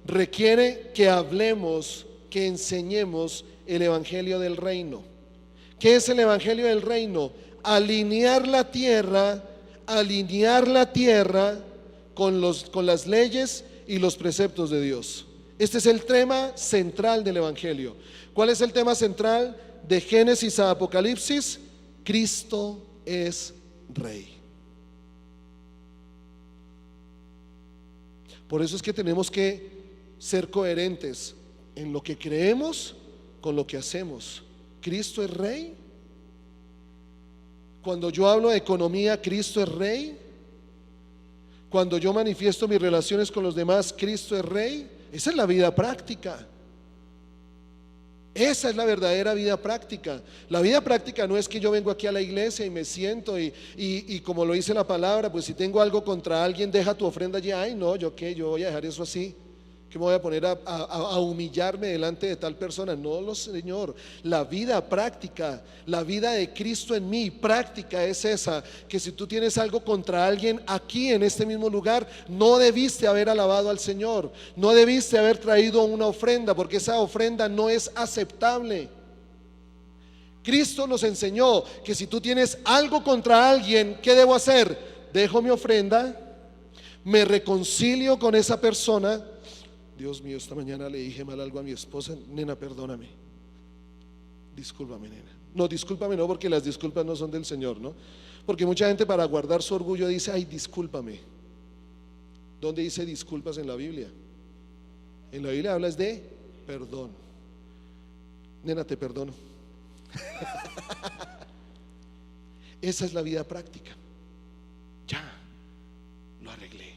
requiere que hablemos, que enseñemos el evangelio del reino. ¿Qué es el evangelio del reino? Alinear la tierra con las leyes y los preceptos de Dios. Este es el tema central del evangelio. ¿Cuál es el tema central de Génesis a Apocalipsis? Cristo es Rey. Por eso es que tenemos que ser coherentes en lo que creemos con lo que hacemos. Cristo es Rey. Cuando yo hablo de economía, Cristo es Rey. Cuando yo manifiesto mis relaciones con los demás, Cristo es Rey. Esa es la vida práctica. Esa es la verdadera vida práctica. La vida práctica no es que yo vengo aquí a la iglesia y me siento y como lo dice la palabra, pues si tengo algo contra alguien, deja tu ofrenda allí. Ay no, yo qué, yo voy a dejar eso así, que me voy a poner a humillarme delante de tal persona. No, Señor. La vida práctica, la vida de Cristo en mí práctica es esa, que si tú tienes algo contra alguien aquí en este mismo lugar, no debiste haber alabado al Señor, no debiste haber traído una ofrenda, porque esa ofrenda no es aceptable. Cristo nos enseñó que si tú tienes algo contra alguien, ¿qué debo hacer? Dejo mi ofrenda, me reconcilio con esa persona. Dios mío, esta mañana le dije mal algo a mi esposa. Nena, perdóname, discúlpame, nena. No, discúlpame no, porque las disculpas no son del Señor, ¿no? Porque mucha gente para guardar su orgullo dice, ay, discúlpame. ¿Dónde dice disculpas en la Biblia? En la Biblia hablas de perdón. Nena, te perdono. Esa es la vida práctica. Ya lo arreglé,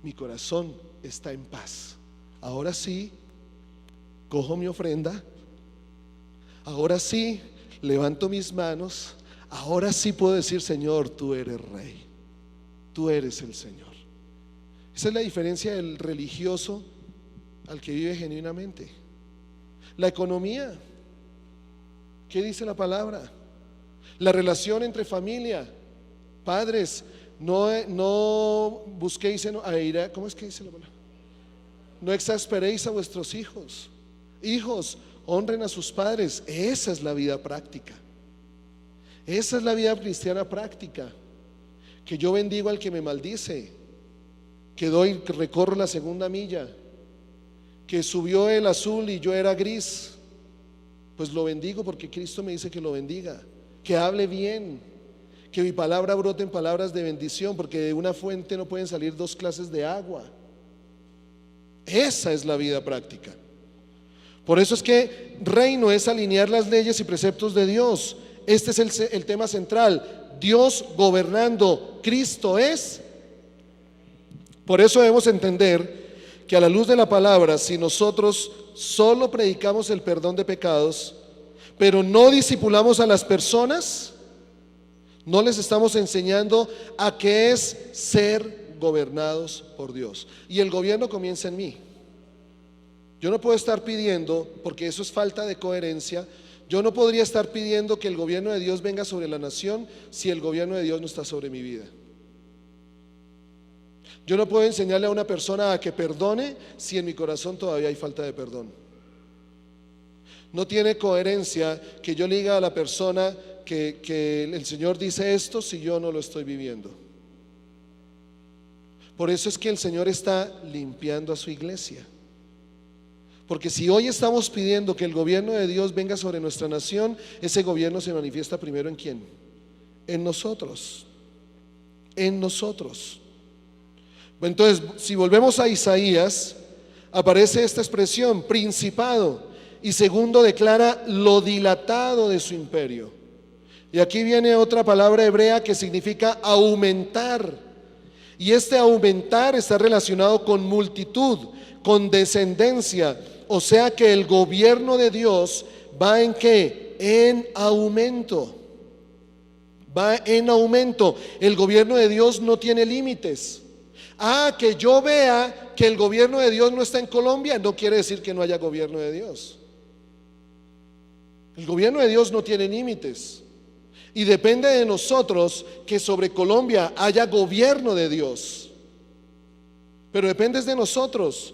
mi corazón está en paz. Ahora sí, cojo mi ofrenda. Ahora sí, levanto mis manos. Ahora sí puedo decir, Señor, tú eres Rey, tú eres el Señor. Esa es la diferencia del religioso al que vive genuinamente. La economía, ¿qué dice la palabra? La relación entre familia, padres, no busquéis a ira, ¿cómo es que dice la palabra? No exasperéis a vuestros hijos. Hijos, honren a sus padres. Esa es la vida práctica. Esa es la vida cristiana práctica. Que yo bendigo al que me maldice, que recorro la segunda milla, que subió el azul y yo era gris, pues lo bendigo porque Cristo me dice que lo bendiga. Que hable bien, que mi palabra brote en palabras de bendición, porque de una fuente no pueden salir dos clases de agua. Esa es la vida práctica. Por eso es que reino es alinear las leyes y preceptos de Dios. Este es el tema central. Dios gobernando, Cristo es. Por eso debemos entender que a la luz de la palabra, si nosotros solo predicamos el perdón de pecados, pero no discipulamos a las personas, No les estamos enseñando a qué es ser gobernados por Dios. Y el gobierno comienza en mí. Yo no puedo estar pidiendo, porque eso es falta de coherencia, yo no podría estar pidiendo que el gobierno de Dios venga sobre la nación si el gobierno de Dios no está sobre mi vida. Yo no puedo enseñarle a una persona a que perdone si en mi corazón todavía hay falta de perdón. No tiene coherencia que yo le diga a la persona que el Señor dice esto si yo no lo estoy viviendo. Por eso es que el Señor está limpiando a su iglesia. Porque si hoy estamos pidiendo que el gobierno de Dios venga sobre nuestra nación, ese gobierno se manifiesta primero ¿en quién? En nosotros. En nosotros. Entonces, si volvemos a Isaías, aparece esta expresión, principado, y segundo declara lo dilatado de su imperio. Y aquí viene otra palabra hebrea que significa aumentar. Y este aumentar está relacionado con multitud, con descendencia. O sea que el gobierno de Dios va ¿en qué? En aumento. Va en aumento. El gobierno de Dios no tiene límites. Que yo vea que el gobierno de Dios no está en Colombia, no quiere decir que no haya gobierno de Dios. El gobierno de Dios no tiene límites. Y depende de nosotros que sobre Colombia haya gobierno de Dios. Pero depende de nosotros.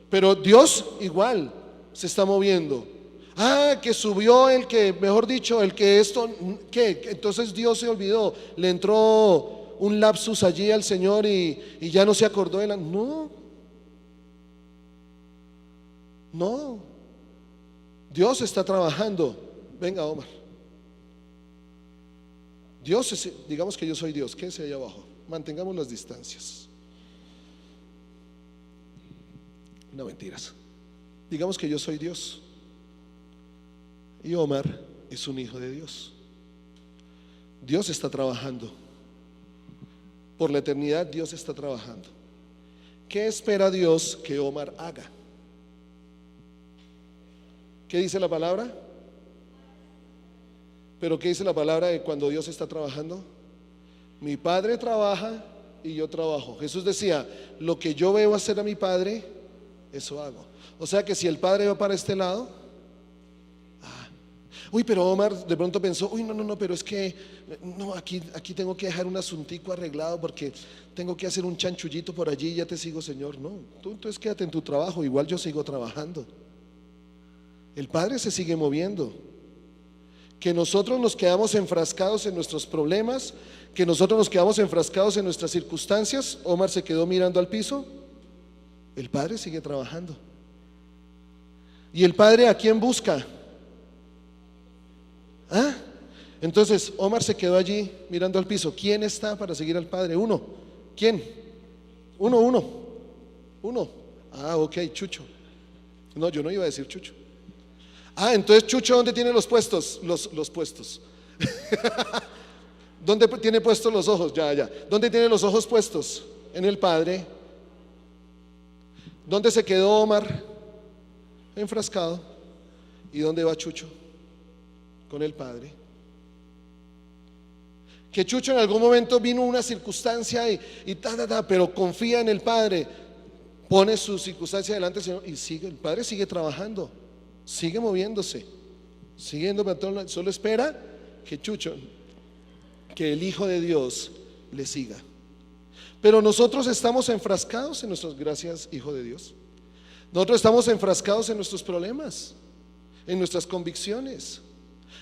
Pero Dios igual se está moviendo. Que subió el que, mejor dicho, el que esto, ¿qué? Entonces Dios se olvidó, le entró un lapsus allí al Señor y ya no se acordó de la... No. Dios está trabajando. Venga, Omar. Digamos que yo soy Dios, quédese ahí abajo, mantengamos las distancias. No, mentiras. Digamos que yo soy Dios y Omar es un hijo de Dios. Dios está trabajando. Por la eternidad Dios está trabajando. ¿Qué espera Dios que Omar haga? ¿Qué dice la palabra? ¿Pero qué dice la palabra de cuando Dios está trabajando? Mi Padre trabaja y yo trabajo. Jesús decía, lo que yo veo hacer a mi Padre, eso hago. O sea que si el Padre va para este lado, pero Omar de pronto pensó, no, pero es que no, aquí tengo que dejar un asuntico arreglado porque tengo que hacer un chanchullito por allí y ya te sigo, Señor. No, tú entonces quédate en tu trabajo, igual yo sigo trabajando. El Padre se sigue moviendo. Que nosotros nos quedamos enfrascados en nuestros problemas, que nosotros nos quedamos enfrascados en nuestras circunstancias. Omar se quedó mirando al piso. El Padre sigue trabajando. ¿Y el Padre a quién busca? Entonces Omar se quedó allí mirando al piso. ¿Quién está para seguir al Padre? Uno. ¿Quién? Uno. Ok, Chucho. No, yo no iba a decir Chucho. Entonces Chucho, ¿dónde tiene los puestos? Los puestos. ¿Dónde tiene puestos los ojos? Ya. ¿Dónde tiene los ojos puestos? En el Padre. ¿Dónde se quedó Omar? Enfrascado. ¿Y dónde va Chucho? Con el Padre. Que Chucho en algún momento vino una circunstancia pero confía en el Padre. Pone su circunstancia delante del Señor y sigue. El Padre sigue trabajando. Sigue moviéndose, solo espera que Chucho, que el Hijo de Dios le siga. Pero nosotros estamos enfrascados en nuestros, gracias Hijo de Dios, nosotros estamos enfrascados en nuestros problemas, en nuestras convicciones,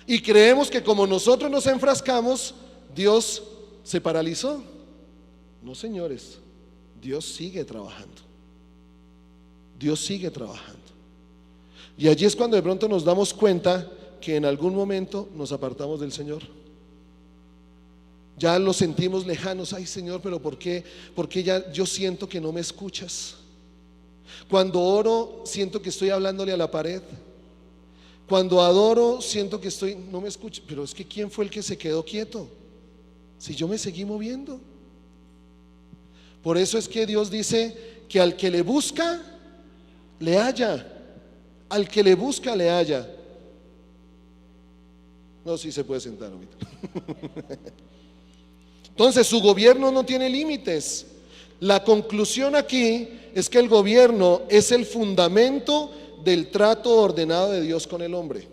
y creemos que como nosotros nos enfrascamos, Dios se paralizó. No, señores, Dios sigue trabajando. Dios sigue trabajando. Y allí es cuando de pronto nos damos cuenta que en algún momento nos apartamos del Señor. Ya lo sentimos lejanos. Ay, Señor, pero ¿por qué? Porque ya yo siento que no me escuchas. Cuando oro siento que estoy hablándole a la pared. Cuando adoro siento que no me escucha. Pero es que ¿quién fue el que se quedó quieto? Si yo me seguí moviendo. Por eso es que Dios dice que al que le busca, le halla. Al que le busca, le halla. No, sí se puede sentar ahorita. Entonces su gobierno no tiene límites. La conclusión aquí es que el gobierno es el fundamento del trato ordenado de Dios con el hombre.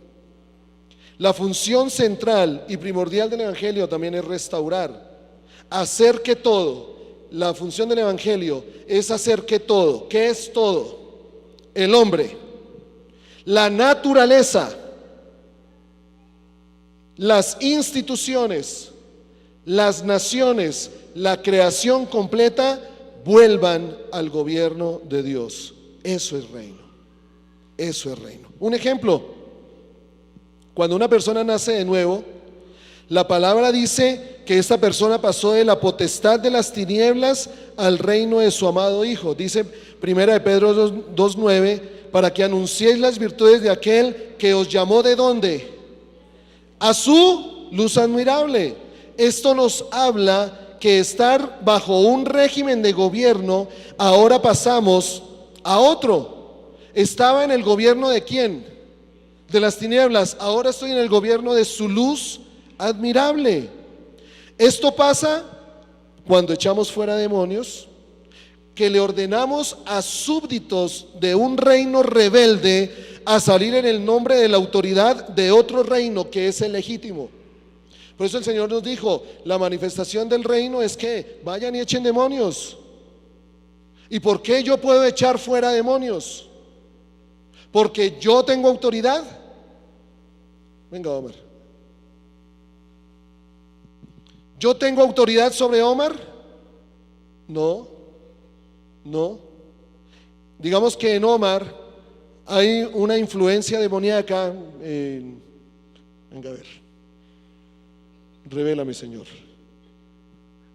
La función central y primordial del Evangelio también es restaurar, hacer que todo. La función del Evangelio es hacer que todo. ¿Qué es todo? El hombre, la naturaleza, las instituciones, las naciones, la creación completa vuelvan al gobierno de Dios. Eso es reino. Eso es reino. Un ejemplo: cuando una persona nace de nuevo, la palabra dice que esta persona pasó de la potestad de las tinieblas al reino de su amado Hijo. Dice primera de Pedro 2:9, para que anunciéis las virtudes de aquel que os llamó ¿de dónde? A su luz admirable. Esto nos habla que estar bajo un régimen de gobierno, ahora pasamos a otro. Estaba en el gobierno ¿de quién? De las tinieblas. Ahora estoy en el gobierno de su luz admirable. Esto pasa cuando echamos fuera demonios, que le ordenamos a súbditos de un reino rebelde a salir en el nombre de la autoridad de otro reino que es el legítimo. Por eso el Señor nos dijo, la manifestación del reino es que vayan y echen demonios. ¿Y por qué yo puedo echar fuera demonios? Porque yo tengo autoridad. Venga, Omar. ¿Yo tengo autoridad sobre Omar? No, no. Digamos que en Omar hay una influencia demoníaca. Venga a ver. Revélame, Señor.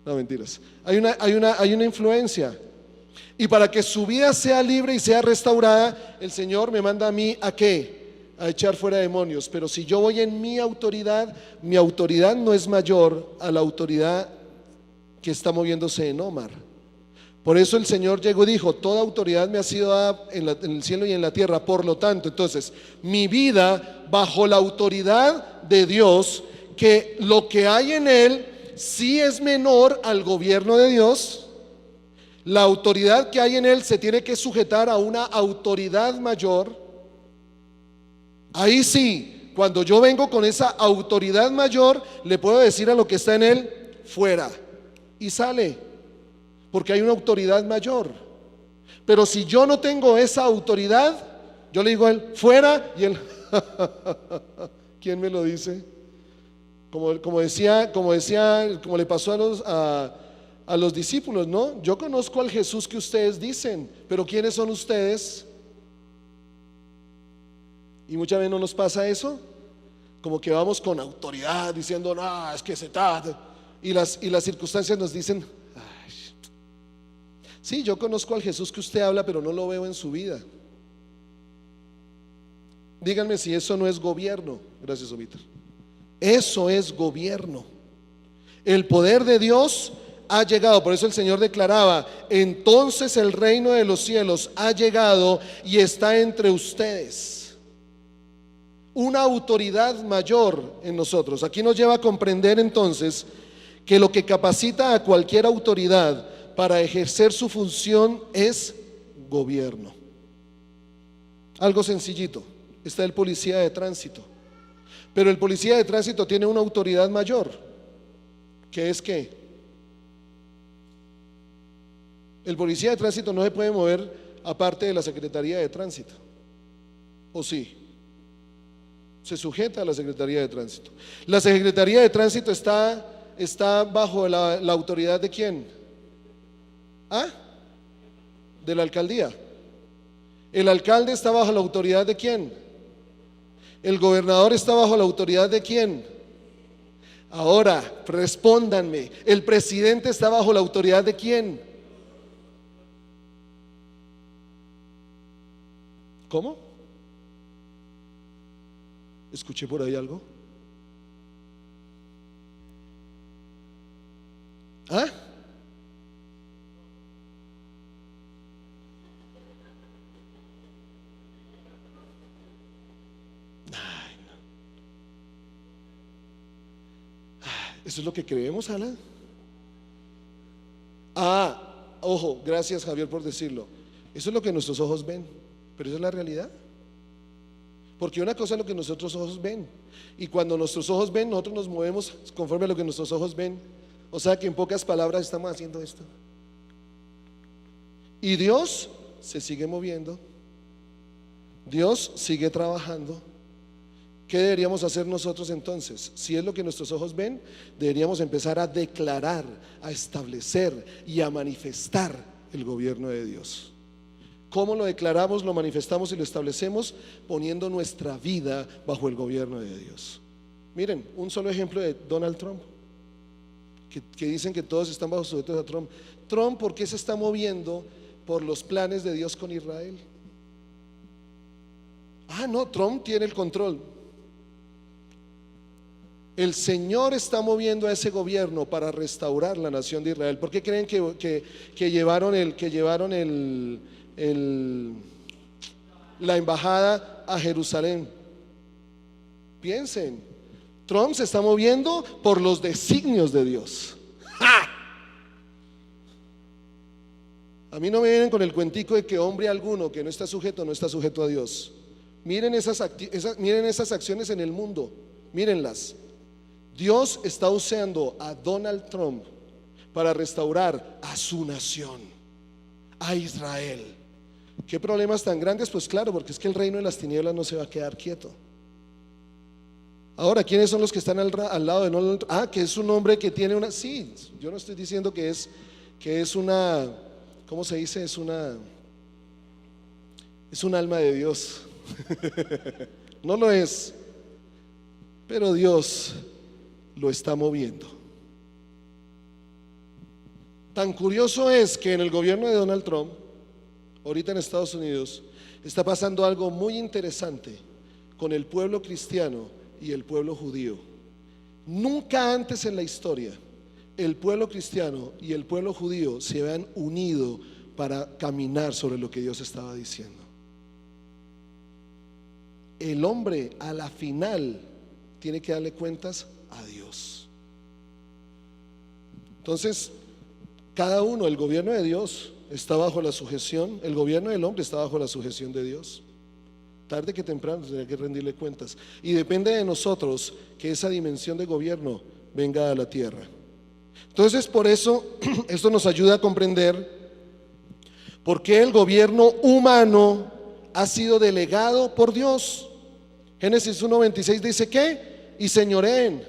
No, mentiras. Hay una influencia. Y para que su vida sea libre y sea restaurada, el Señor me manda a mí ¿a qué? A echar fuera demonios. Pero si yo voy en mi autoridad no es mayor a la autoridad que está moviéndose en Omar. Por eso el Señor llegó y dijo, toda autoridad me ha sido dada en el cielo y en la tierra. Por lo tanto, entonces, mi vida bajo la autoridad de Dios, que lo que hay en él sí es menor al gobierno de Dios. La autoridad que hay en él se tiene que sujetar a una autoridad mayor. Ahí sí, cuando yo vengo con esa autoridad mayor, le puedo decir a lo que está en él, fuera, y sale, porque hay una autoridad mayor. Pero si yo no tengo esa autoridad, yo le digo a él, fuera, y él, ¿quién me lo dice? Como le pasó a los discípulos, ¿no? Yo conozco al Jesús que ustedes dicen, pero ¿quiénes son ustedes? Y muchas veces no nos pasa eso, como que vamos con autoridad diciendo, no, es que se trata, y las circunstancias nos dicen, ay, sí, yo conozco al Jesús que usted habla, pero no lo veo en su vida. Díganme si eso no es gobierno. Gracias, Omiter. Eso es gobierno. El poder de Dios ha llegado. Por eso el Señor declaraba, entonces el reino de los cielos ha llegado y está entre ustedes. Una autoridad mayor en nosotros. Aquí nos lleva a comprender entonces que lo que capacita a cualquier autoridad para ejercer su función es gobierno. Algo sencillito. Está el policía de tránsito. Pero el policía de tránsito tiene una autoridad mayor, que es que el policía de tránsito no se puede mover aparte de la Secretaría de Tránsito, ¿o sí? Se sujeta a la Secretaría de Tránsito. La Secretaría de Tránsito está bajo la autoridad ¿de quién? ¿Ah? De la alcaldía. El alcalde está bajo la autoridad ¿de quién? El gobernador está bajo la autoridad ¿de quién? Ahora, respóndanme, ¿el presidente está bajo la autoridad de quién? ¿Cómo? ¿Escuché por ahí algo? ¿Ah? Eso es lo que creemos, Alan. ojo, gracias Javier por decirlo. Eso es lo que nuestros ojos ven, pero esa es la realidad. Porque una cosa es lo que nuestros ojos ven, y cuando nuestros ojos ven, nosotros nos movemos conforme a lo que nuestros ojos ven. O sea que en pocas palabras estamos haciendo esto. Y Dios se sigue moviendo, Dios sigue trabajando. ¿Qué deberíamos hacer nosotros entonces? Si es lo que nuestros ojos ven, deberíamos empezar a declarar, a establecer y a manifestar el gobierno de Dios. ¿Cómo lo declaramos, lo manifestamos y lo establecemos? Poniendo nuestra vida bajo el gobierno de Dios. Miren, un solo ejemplo de Donald Trump, que dicen que todos están bajo sujetos a Trump. Trump, ¿por qué se está moviendo por los planes de Dios con Israel? No, Trump tiene el control. El Señor está moviendo a ese gobierno para restaurar la nación de Israel. ¿Por qué creen que llevaron la embajada a Jerusalén? Piensen, Trump se está moviendo por los designios de Dios. ¡Ja! A mí no me vienen con el cuentico de que hombre alguno que no está sujeto a Dios. Miren esas acciones en el mundo, mírenlas. Dios está usando a Donald Trump para restaurar a su nación, a Israel. ¿Qué problemas tan grandes? Pues claro, porque es que el reino de las tinieblas no se va a quedar quieto. Ahora, ¿quiénes son los que están al lado de Donald Trump? Que es un hombre que tiene una... Sí, yo no estoy diciendo que es una... ¿Cómo se dice? Es un alma de Dios. No lo es, pero Dios lo está moviendo. Tan curioso es que en el gobierno de Donald Trump, ahorita en Estados Unidos, está pasando algo muy interesante con el pueblo cristiano y el pueblo judío. Nunca antes en la historia el pueblo cristiano y el pueblo judío se habían unido para caminar sobre lo que Dios estaba diciendo. El hombre a la final tiene que darle cuentas a Dios. Entonces, cada uno, el gobierno de Dios está bajo la sujeción, el gobierno del hombre está bajo la sujeción de Dios. Tarde que temprano tendrá que rendirle cuentas, y depende de nosotros que esa dimensión de gobierno venga a la tierra. Entonces, por eso esto nos ayuda a comprender por qué el gobierno humano ha sido delegado por Dios. Génesis 1:26 dice que y señoreen,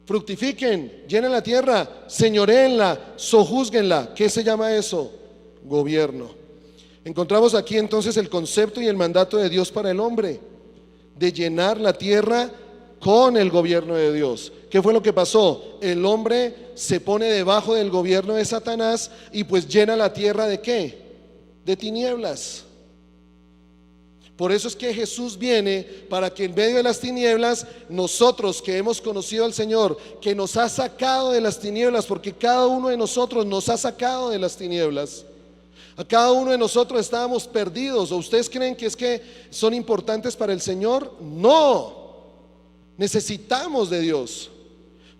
fructifiquen, llenen la tierra, señoreenla, sojúzguenla. ¿Qué se llama eso? Gobierno. Encontramos aquí entonces el concepto y el mandato de Dios para el hombre, de llenar la tierra con el gobierno de Dios. ¿Qué fue lo que pasó? El hombre se pone debajo del gobierno de Satanás y pues llena la tierra ¿de qué? De tinieblas. Por eso es que Jesús viene para que en medio de las tinieblas, nosotros que hemos conocido al Señor, que nos ha sacado de las tinieblas, porque cada uno de nosotros nos ha sacado de las tinieblas. A cada uno de nosotros estábamos perdidos. ¿O ustedes creen que es que son importantes para el Señor? No, necesitamos de Dios.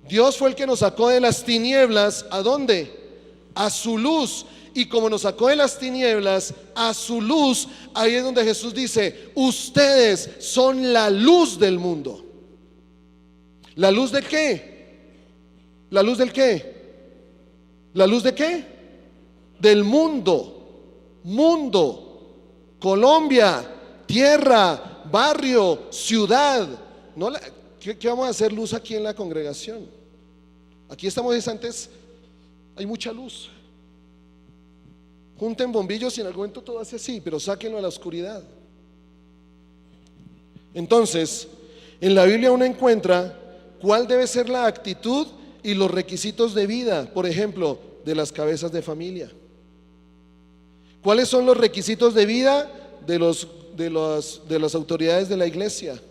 Dios fue el que nos sacó de las tinieblas. ¿A dónde? A su luz. Y como nos sacó de las tinieblas a su luz, ahí es donde Jesús dice: ustedes son la luz del mundo. ¿La luz de qué? ¿La luz del qué? ¿La luz de qué? Del mundo. Mundo, Colombia, tierra, barrio, ciudad. No ¿qué vamos a hacer luz aquí en la congregación? Aquí estamos antes, hay mucha luz. Junten bombillos y en algún momento todo hace así, pero sáquenlo a la oscuridad. Entonces, en la Biblia uno encuentra cuál debe ser la actitud y los requisitos de vida, por ejemplo, de las cabezas de familia. ¿Cuáles son los requisitos de vida de las autoridades de la iglesia?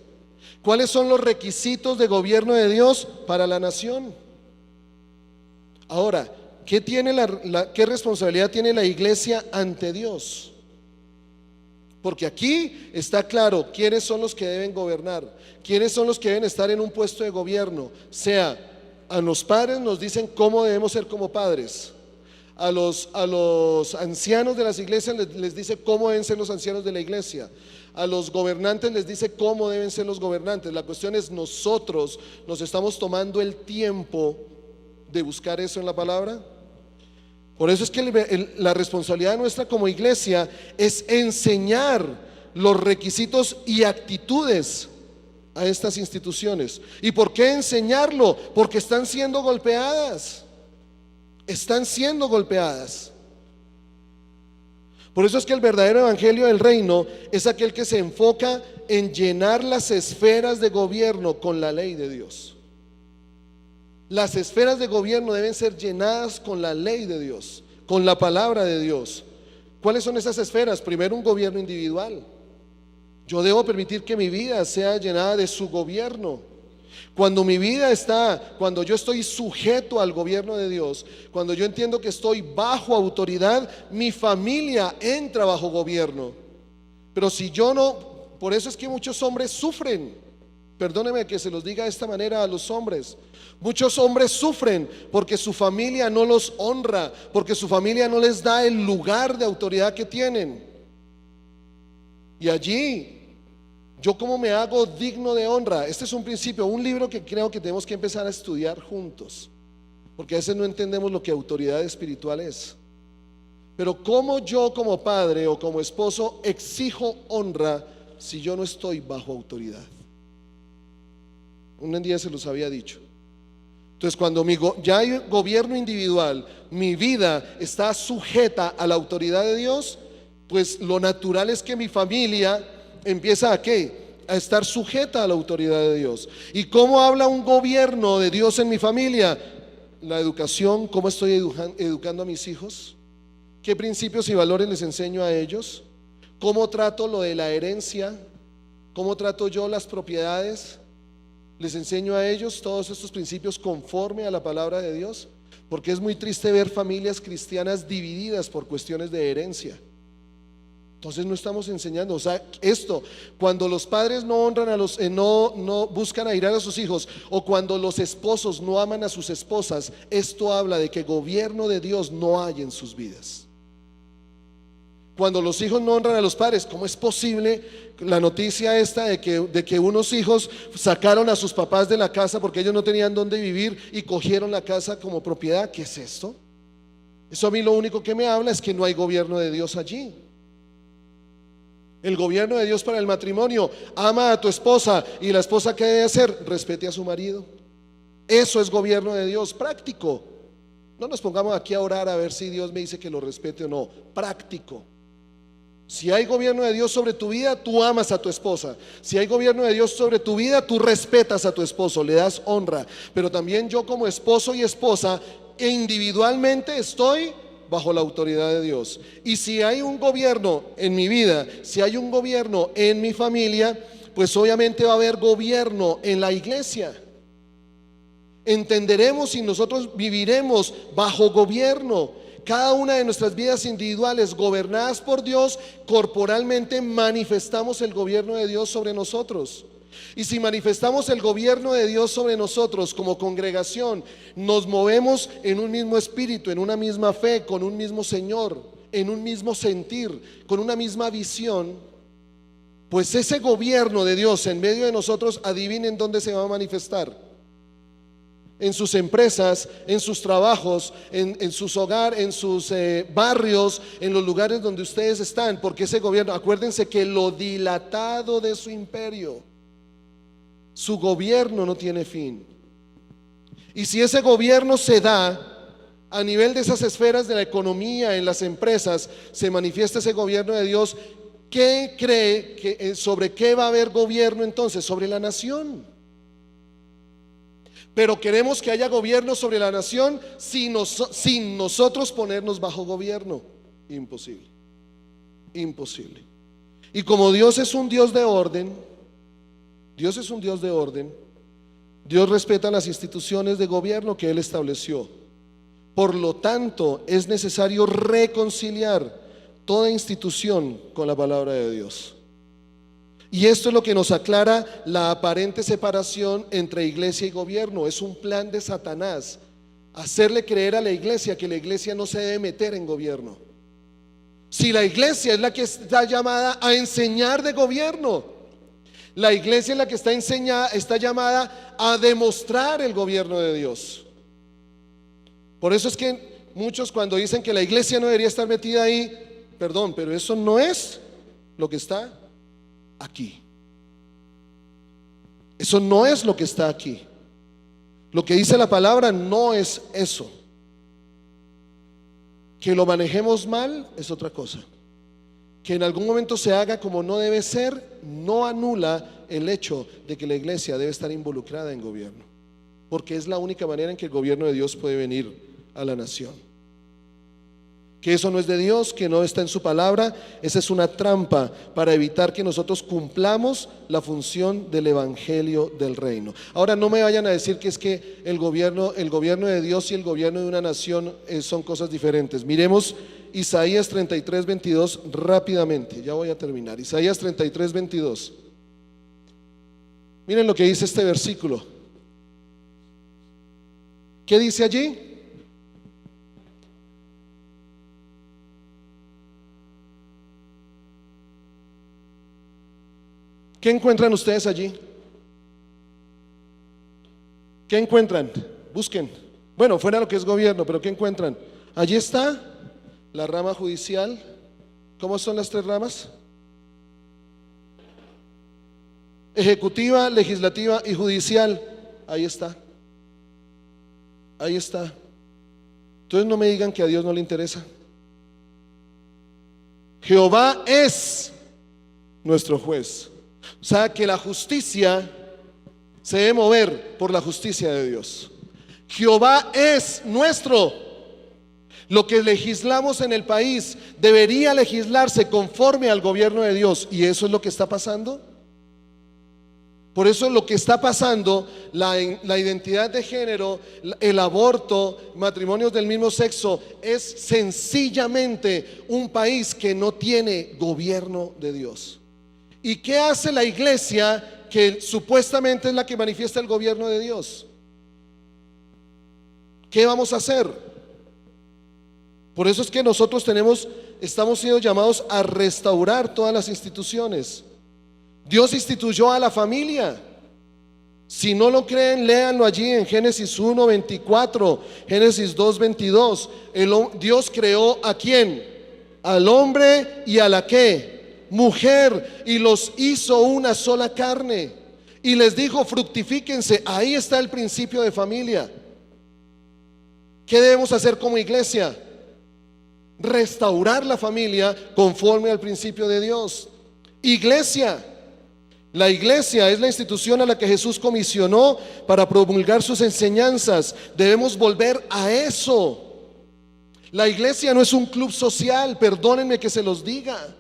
¿Cuáles son los requisitos de gobierno de Dios para la nación? Ahora, ¿qué responsabilidad tiene la iglesia ante Dios? Porque aquí está claro quiénes son los que deben gobernar, quiénes son los que deben estar en un puesto de gobierno. A los padres nos dicen cómo debemos ser como padres, A los ancianos de las iglesias les dice cómo deben ser los ancianos de la iglesia. A los gobernantes les dice cómo deben ser los gobernantes. La cuestión es, nosotros nos estamos tomando el tiempo de buscar eso en la palabra. Por eso es que la responsabilidad nuestra como iglesia es enseñar los requisitos y actitudes a estas instituciones. ¿Y por qué enseñarlo? Porque están siendo golpeadas. Están siendo golpeadas. Por eso es que el verdadero evangelio del reino es aquel que se enfoca en llenar las esferas de gobierno con la ley de Dios. Las esferas de gobierno deben ser llenadas con la ley de Dios, con la palabra de Dios. ¿Cuáles son esas esferas? Primero, un gobierno individual. Yo debo permitir que mi vida sea llenada de su gobierno. Cuando yo estoy sujeto al gobierno de Dios, cuando yo entiendo que estoy bajo autoridad, mi familia entra bajo gobierno. Pero si yo no, por eso es que muchos hombres sufren. Perdóneme que se los diga de esta manera a los hombres. Muchos hombres sufren porque su familia no los honra, porque su familia no les da el lugar de autoridad que tienen. Y allí, ¿yo cómo me hago digno de honra? Este es un principio, un libro que creo que tenemos que empezar a estudiar juntos, porque a veces no entendemos lo que autoridad espiritual es. Pero ¿cómo yo como padre o como esposo exijo honra si yo no estoy bajo autoridad? Un día se los había dicho. Entonces, cuando ya hay gobierno individual, mi vida está sujeta a la autoridad de Dios, pues lo natural es que mi familia empieza ¿a qué? A estar sujeta a la autoridad de Dios. ¿Y cómo habla un gobierno de Dios en mi familia? La educación, ¿cómo estoy educando a mis hijos? ¿Qué principios y valores les enseño a ellos? ¿Cómo trato lo de la herencia? ¿Cómo trato yo las propiedades? ¿Les enseño a ellos todos estos principios conforme a la palabra de Dios? Porque es muy triste ver familias cristianas divididas por cuestiones de herencia. Entonces no estamos enseñando, o sea, esto, cuando los padres no honran no buscan airar a sus hijos, o cuando los esposos no aman a sus esposas, esto habla de que gobierno de Dios no hay en sus vidas. Cuando los hijos no honran a los padres, ¿cómo es posible la noticia esta de que unos hijos sacaron a sus papás de la casa porque ellos no tenían dónde vivir y cogieron la casa como propiedad? ¿Qué es esto? Eso a mí lo único que me habla es que no hay gobierno de Dios allí. El gobierno de Dios para el matrimonio: ama a tu esposa, y la esposa ¿qué debe hacer? Respete a su marido. Eso es gobierno de Dios, práctico. No nos pongamos aquí a orar a ver si Dios me dice que lo respete o no, práctico. Si hay gobierno de Dios sobre tu vida, tú amas a tu esposa. Si hay gobierno de Dios sobre tu vida, tú respetas a tu esposo, le das honra. Pero también yo como esposo y esposa individualmente estoy bajo la autoridad de Dios. Y si hay un gobierno en mi vida, si hay un gobierno en mi familia, pues obviamente va a haber gobierno en la iglesia. Entenderemos y nosotros viviremos bajo gobierno. Cada una de nuestras vidas individuales gobernadas por Dios, corporalmente manifestamos el gobierno de Dios sobre nosotros. Y si manifestamos el gobierno de Dios sobre nosotros como congregación, nos movemos en un mismo espíritu, en una misma fe, con un mismo Señor, en un mismo sentir, con una misma visión, pues ese gobierno de Dios en medio de nosotros, adivinen dónde se va a manifestar. En sus empresas, en sus trabajos, en sus hogares, en sus barrios, en los lugares donde ustedes están. Porque ese gobierno, acuérdense que lo dilatado de su imperio, su gobierno no tiene fin. Y si ese gobierno se da a nivel de esas esferas de la economía, en las empresas, se manifiesta ese gobierno de Dios, ¿qué cree que sobre qué va a haber gobierno entonces? Sobre la nación. Pero queremos que haya gobierno sobre la nación sin nosotros ponernos bajo gobierno. Imposible. Imposible. Y como Dios es un Dios de orden, Dios es un Dios de orden, Dios respeta las instituciones de gobierno que Él estableció. Por lo tanto, es necesario reconciliar toda institución con la palabra de Dios. Y esto es lo que nos aclara la aparente separación entre iglesia y gobierno. Es un plan de Satanás hacerle creer a la iglesia que la iglesia no se debe meter en gobierno. Si la iglesia es la que está llamada a enseñar de gobierno, la iglesia es la que está llamada a demostrar el gobierno de Dios. Por eso es que muchos, cuando dicen que la iglesia no debería estar metida ahí, perdón, pero eso no es lo que está aquí. Eso no es lo que está aquí. Lo que dice la palabra no es eso. Que lo manejemos mal es otra cosa. Que en algún momento se haga como no debe ser, no anula el hecho de que la iglesia debe estar involucrada en gobierno, porque es la única manera en que el gobierno de Dios puede venir a la nación. Que eso no es de Dios, que no está en su palabra, esa es una trampa para evitar que nosotros cumplamos la función del evangelio del reino. Ahora, no me vayan a decir que es que el gobierno de Dios y el gobierno de una nación son cosas diferentes. Miremos Isaías 33, 22 rápidamente, ya voy a terminar. Isaías 33, 22. Miren lo que dice este versículo. ¿Qué dice allí? ¿Qué encuentran ustedes allí? ¿Qué encuentran? Busquen. Bueno, fuera lo que es gobierno, pero ¿qué encuentran? Allí está la rama judicial. ¿Cómo son las tres ramas? Ejecutiva, legislativa y judicial. Ahí está. Ahí está. Entonces no me digan que a Dios no le interesa. Jehová es nuestro juez. O sea que la justicia se debe mover por la justicia de Dios. Jehová es nuestro. Lo que legislamos en el país debería legislarse conforme al gobierno de Dios. ¿Y eso es lo que está pasando? Por eso lo que está pasando, la identidad de género, el aborto, matrimonios del mismo sexo, es sencillamente un país que no tiene gobierno de Dios. ¿Y qué hace la iglesia que supuestamente es la que manifiesta el gobierno de Dios? ¿Qué vamos a hacer? Por eso es que nosotros estamos siendo llamados a restaurar todas las instituciones. Dios instituyó a la familia. Si no lo creen, léanlo allí en Génesis 1, 24, Génesis 2, 22. Dios creó ¿a quién? Al hombre y a la ¿qué? Mujer, y los hizo una sola carne, y les dijo: fructifíquense. Ahí está el principio de familia. ¿Qué debemos hacer como iglesia? Restaurar la familia conforme al principio de Dios. Iglesia. La iglesia es la institución a la que Jesús comisionó para promulgar sus enseñanzas. Debemos volver a eso. La iglesia no es un club social, perdónenme que se los diga.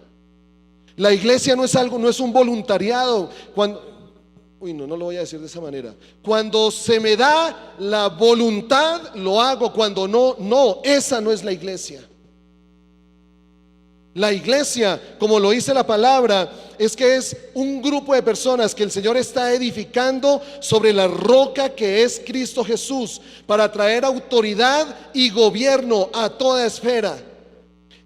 La iglesia no es algo, no es un voluntariado. No lo voy a decir de esa manera. Cuando se me da la voluntad, lo hago. Cuando no, esa no es la iglesia. La iglesia, como lo dice la palabra, es que es un grupo de personas que el Señor está edificando sobre la roca que es Cristo Jesús, para traer autoridad y gobierno a toda esfera.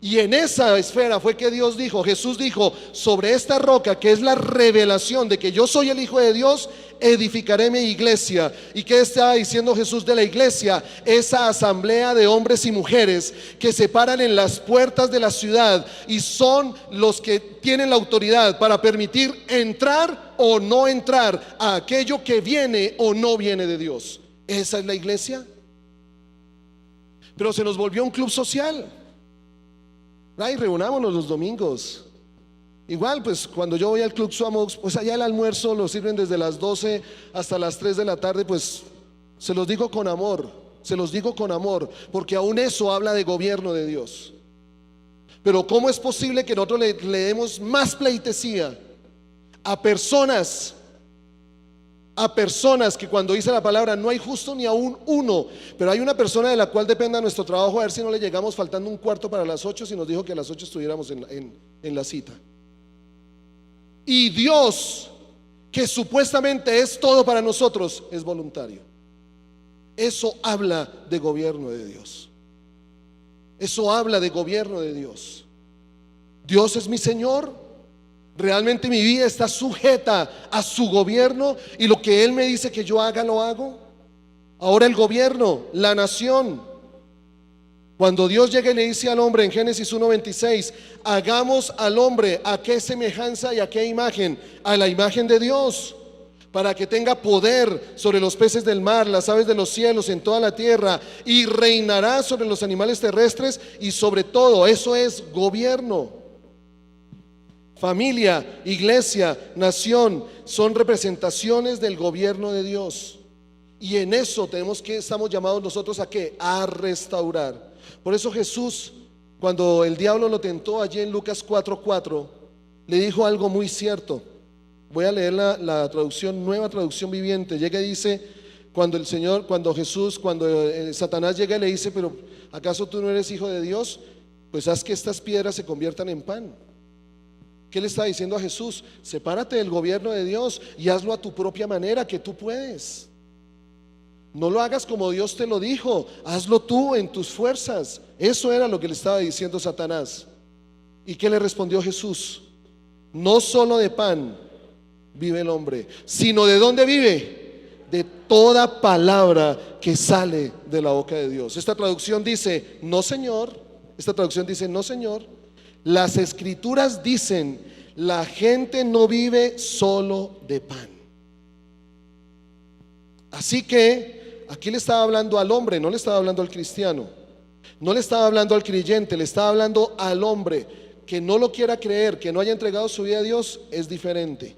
Y en esa esfera fue que Jesús dijo: sobre esta roca, que es la revelación de que yo soy el Hijo de Dios, edificaré mi iglesia. ¿Y qué estaba diciendo Jesús de la iglesia? Esa asamblea de hombres y mujeres que se paran en las puertas de la ciudad y son los que tienen la autoridad para permitir entrar o no entrar a aquello que viene o no viene de Dios. Esa es la iglesia. Pero se nos volvió un club social. Ay, reunámonos los domingos. Igual, pues cuando yo voy al Club Suamox, pues allá el almuerzo lo sirven desde las 12 hasta las 3 de la tarde. Pues se los digo con amor, porque aún eso habla de gobierno de Dios. Pero ¿cómo es posible que nosotros le demos más pleitesía a personas que, cuando dice la palabra, no hay justo ni aún uno, pero hay una persona de la cual dependa nuestro trabajo? A ver si no le llegamos faltando un cuarto para las 8, si nos dijo que a las 8 estuviéramos en la cita. Y Dios, que supuestamente es todo para nosotros, es voluntario. Eso habla de gobierno de Dios. Eso habla de gobierno de Dios. Dios es mi Señor. Realmente mi vida está sujeta a su gobierno y lo que Él me dice que yo haga, lo hago. Ahora el gobierno, la nación. Cuando Dios llega y le dice al hombre en Génesis 1:26, hagamos al hombre a qué semejanza y a qué imagen, a la imagen de Dios, para que tenga poder sobre los peces del mar, las aves de los cielos, en toda la tierra, y reinará sobre los animales terrestres y sobre todo. Eso es gobierno. Familia, iglesia, nación son representaciones del gobierno de Dios. Y en eso estamos llamados nosotros ¿a qué? A restaurar. Por eso Jesús, cuando el diablo lo tentó allí en Lucas 4:4, le dijo algo muy cierto. Voy a leer la traducción, nueva traducción viviente. Llega y dice, cuando Satanás llega y le dice, pero ¿acaso tú no eres hijo de Dios? Pues haz que estas piedras se conviertan en pan. ¿Qué le está diciendo a Jesús? Sepárate del gobierno de Dios y hazlo a tu propia manera, que tú puedes. No lo hagas como Dios te lo dijo, hazlo tú en tus fuerzas. Eso era lo que le estaba diciendo Satanás. ¿Y qué le respondió Jesús? No solo de pan vive el hombre, sino ¿de dónde vive? De toda palabra que sale de la boca de Dios. Esta traducción dice, no Señor. Esta traducción dice, no Señor. Las escrituras dicen, la gente no vive solo de pan. Así que aquí le estaba hablando al hombre, no le estaba hablando al cristiano, no le estaba hablando al creyente, le estaba hablando al hombre que no lo quiera creer, que no haya entregado su vida a Dios, es diferente.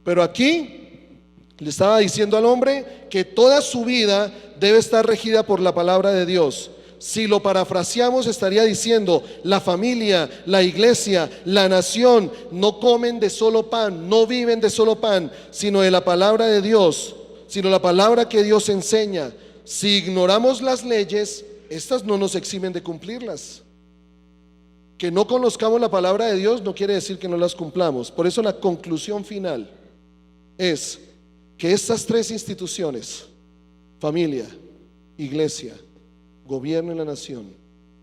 Pero aquí le estaba diciendo al hombre que toda su vida debe estar regida por la palabra de Dios. Si lo parafraseamos, estaría diciendo, la familia, la iglesia, la nación no comen de solo pan, no viven de solo pan, sino de la palabra de Dios, sino la palabra que Dios enseña. Si ignoramos las leyes, estas no nos eximen de cumplirlas. Que no conozcamos la palabra de Dios no quiere decir que no las cumplamos. Por eso la conclusión final es que estas tres instituciones, familia, iglesia, gobierno en la nación,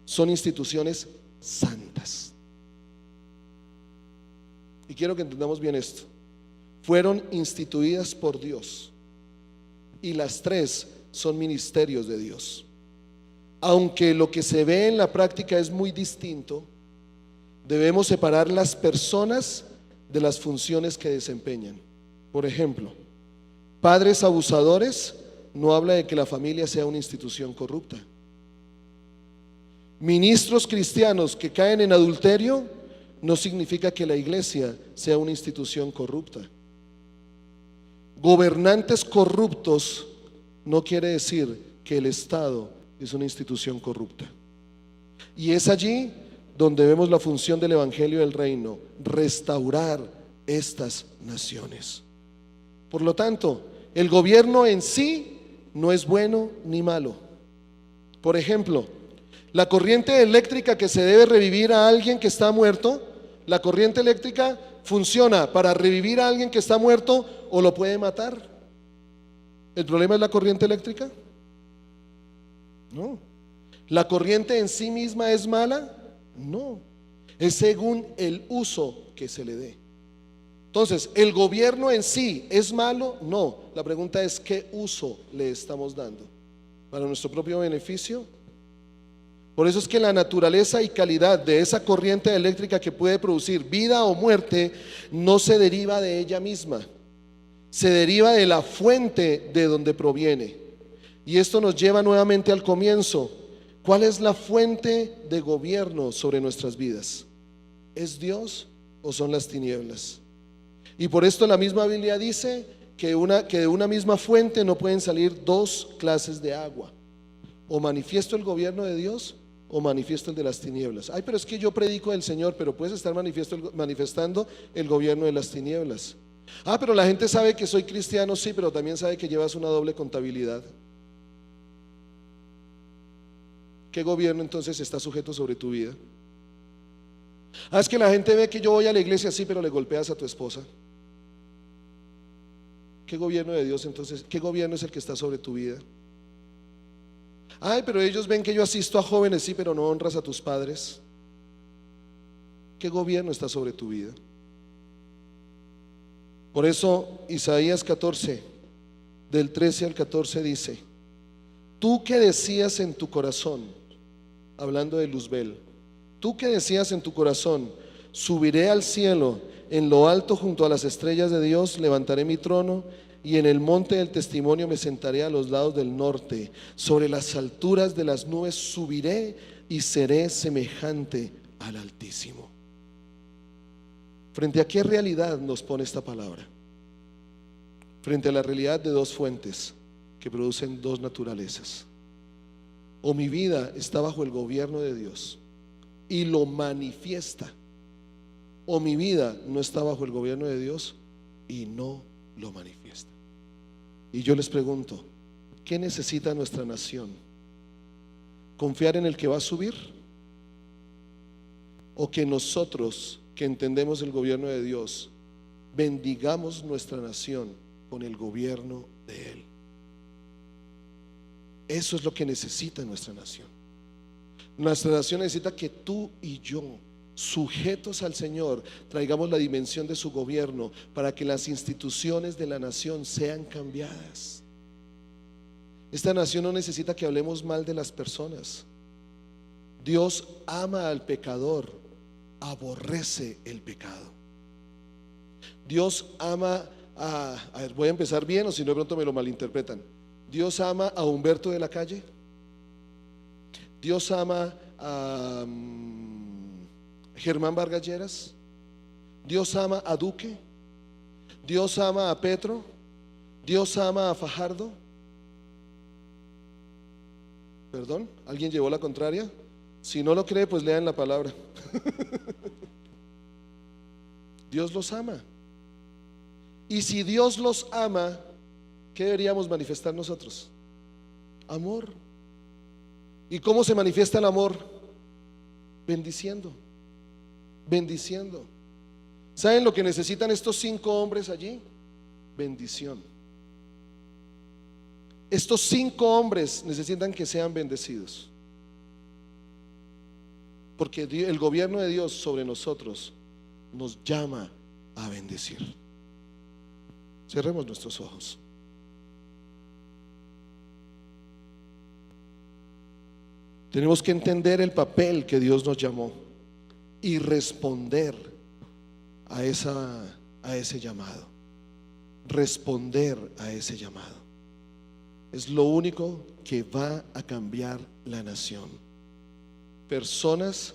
son instituciones santas. Y quiero que entendamos bien esto. Fueron instituidas por Dios y las tres son ministerios de Dios. Aunque lo que se ve en la práctica es muy distinto, debemos separar las personas de las funciones que desempeñan. Por ejemplo, padres abusadores no habla de que la familia sea una institución corrupta. Ministros cristianos que caen en adulterio no significa que la iglesia sea una institución corrupta. Gobernantes corruptos no quiere decir que el Estado es una institución corrupta. Y es allí donde vemos la función del evangelio del reino, restaurar estas naciones. Por lo tanto, el gobierno en sí no es bueno ni malo. Por ejemplo, la corriente eléctrica que se debe revivir a alguien que está muerto, la corriente eléctrica funciona para revivir a alguien que está muerto o lo puede matar. ¿El problema es la corriente eléctrica? No. ¿La corriente en sí misma es mala? No. Es según el uso que se le dé. Entonces, ¿el gobierno en sí es malo? No. La pregunta es ¿qué uso le estamos dando? ¿Para nuestro propio beneficio? Por eso es que la naturaleza y calidad de esa corriente eléctrica que puede producir vida o muerte no se deriva de ella misma, se deriva de la fuente de donde proviene. Y esto nos lleva nuevamente al comienzo. ¿Cuál es la fuente de gobierno sobre nuestras vidas? ¿Es Dios o son las tinieblas? Y por esto la misma Biblia dice que de una misma fuente no pueden salir dos clases de agua. O manifiesto el gobierno de Dios o manifiesto el de las tinieblas. Ay, pero es que yo predico del Señor, pero puedes estar manifestando el gobierno de las tinieblas. Ah, pero la gente sabe que soy cristiano, sí, pero también sabe que llevas una doble contabilidad. ¿Qué gobierno entonces está sujeto sobre tu vida? Ah, es que la gente ve que yo voy a la iglesia, sí, pero le golpeas a tu esposa. ¿Qué gobierno de Dios entonces? ¿Qué gobierno es el que está sobre tu vida? Ay, pero ellos ven que yo asisto a jóvenes, sí, pero no honras a tus padres. ¿Qué gobierno está sobre tu vida? Por eso Isaías 14, del 13 al 14 dice: tú que decías en tu corazón, hablando de Luzbel, tú que decías en tu corazón, subiré al cielo, en lo alto junto a las estrellas de Dios levantaré mi trono, y en el monte del testimonio me sentaré a los lados del norte, sobre las alturas de las nubes subiré y seré semejante al Altísimo. ¿Frente a qué realidad nos pone esta palabra? Frente a la realidad de dos fuentes que producen dos naturalezas. O mi vida está bajo el gobierno de Dios y lo manifiesta, o mi vida no está bajo el gobierno de Dios y no lo manifiesta. Y yo les pregunto, ¿qué necesita nuestra nación? ¿Confiar en el que va a subir? ¿O que nosotros, que entendemos el gobierno de Dios, bendigamos nuestra nación con el gobierno de Él? Eso es lo que necesita nuestra nación. Nuestra nación necesita que tú y yo, sujetos al Señor, traigamos la dimensión de su gobierno para que las instituciones de la nación sean cambiadas. Esta nación no necesita que hablemos mal de las personas. Dios ama al pecador, aborrece el pecado. Dios ama a ver, voy a empezar bien, o si no de pronto me lo malinterpretan. Dios ama a Humberto de la Calle. Dios ama a Germán Vargas Lleras. Dios ama a Duque. Dios ama a Petro. Dios ama a Fajardo. ¿Perdón? ¿Alguien llevó la contraria? Si no lo cree, pues lean la palabra. Dios los ama. Y si Dios los ama, ¿qué deberíamos manifestar nosotros? Amor. ¿Y cómo se manifiesta el amor? Bendiciendo. Bendiciendo. ¿Saben lo que necesitan estos 5 hombres allí? Bendición. Estos 5 hombres necesitan que sean bendecidos, porque el gobierno de Dios sobre nosotros nos llama a bendecir. Cerremos nuestros ojos. Tenemos que entender el papel que Dios nos llamó y responder a ese llamado. Responder a ese llamado es lo único que va a cambiar la nación. Personas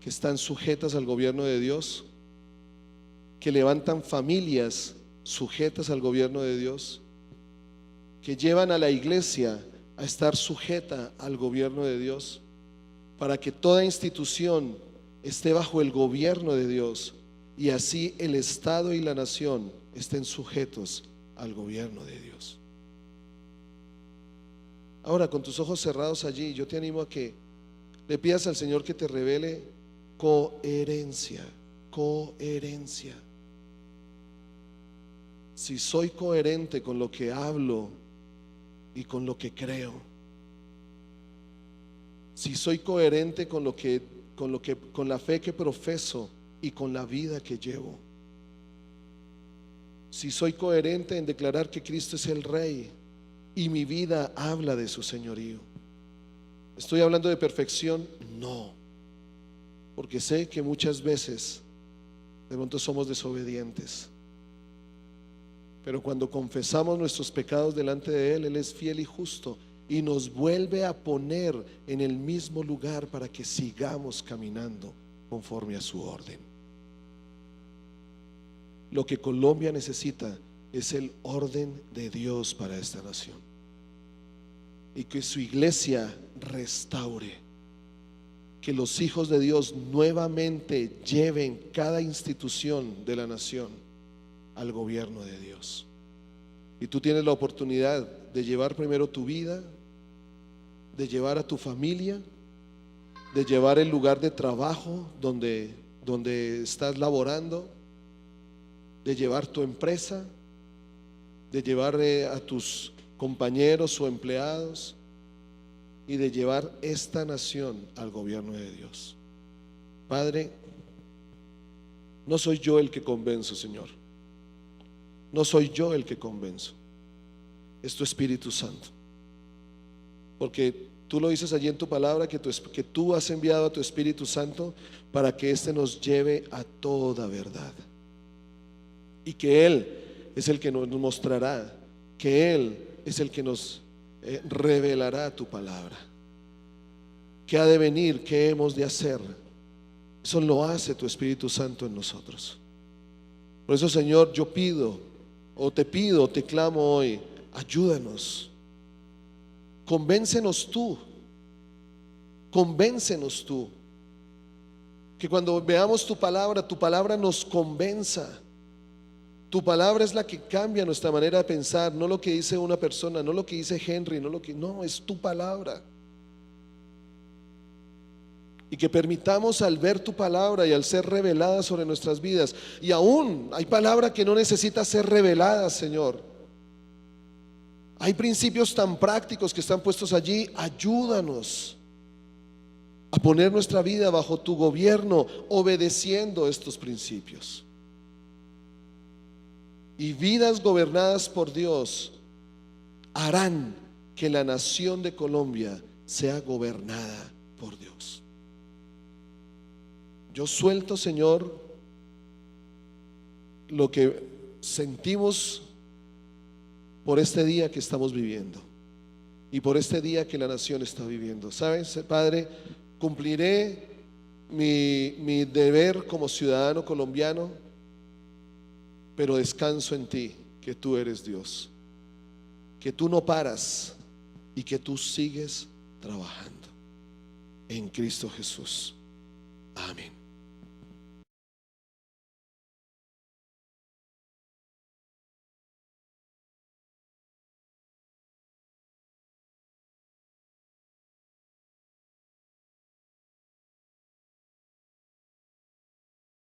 que están sujetas al gobierno de Dios, que levantan familias sujetas al gobierno de Dios, que llevan a la iglesia a estar sujeta al gobierno de Dios, para que toda institución esté bajo el gobierno de Dios y así el Estado y la nación estén sujetos al gobierno de Dios. Ahora, con tus ojos cerrados allí, yo te animo a que le pidas al Señor que te revele coherencia. Coherencia. Si soy coherente con lo que hablo y con lo que creo, si soy coherente con la fe que profeso y con la vida que llevo, si soy coherente en declarar que Cristo es el Rey y mi vida habla de su señorío. ¿Estoy hablando de perfección? No, porque sé que muchas veces de pronto somos desobedientes, pero cuando confesamos nuestros pecados delante de Él, Él es fiel y justo y nos vuelve a poner en el mismo lugar para que sigamos caminando conforme a su orden. Lo que Colombia necesita es el orden de Dios para esta nación, y que su iglesia restaure, que los hijos de Dios nuevamente lleven cada institución de la nación al gobierno de Dios. Y tú tienes la oportunidad de llevar primero tu vida, de llevar a tu familia, de llevar el lugar de trabajo donde estás laborando, de llevar tu empresa, de llevar a tus compañeros o empleados, y de llevar esta nación al gobierno de Dios. Padre, no soy yo el que convenzo, Señor. No soy yo el que convenzo. Es tu Espíritu Santo. Porque tú lo dices allí en tu palabra, que tú has enviado a tu Espíritu Santo para que éste nos lleve a toda verdad. Y que Él es el que nos mostrará, que Él es el que nos revelará tu palabra. ¿Qué ha de venir? ¿Qué hemos de hacer? Eso lo hace tu Espíritu Santo en nosotros. Por eso, Señor, yo pido, o te pido, o te clamo hoy, ayúdanos. Convéncenos tú. Convéncenos tú. Que cuando veamos tu palabra nos convenza. Tu palabra es la que cambia nuestra manera de pensar, no lo que dice una persona, no lo que dice Henry, no, es tu palabra. Y que permitamos, al ver tu palabra y al ser revelada sobre nuestras vidas, y aún hay palabra que no necesita ser revelada, Señor. Hay principios tan prácticos que están puestos allí. Ayúdanos a poner nuestra vida bajo tu gobierno, obedeciendo estos principios. Y vidas gobernadas por Dios harán que la nación de Colombia sea gobernada por Dios. Yo suelto, Señor, lo que sentimos por este día que estamos viviendo y por este día que la nación está viviendo. ¿Sabes, Padre? Cumpliré mi deber como ciudadano colombiano, pero descanso en ti, que tú eres Dios, que tú no paras y que tú sigues trabajando en Cristo Jesús. Amén.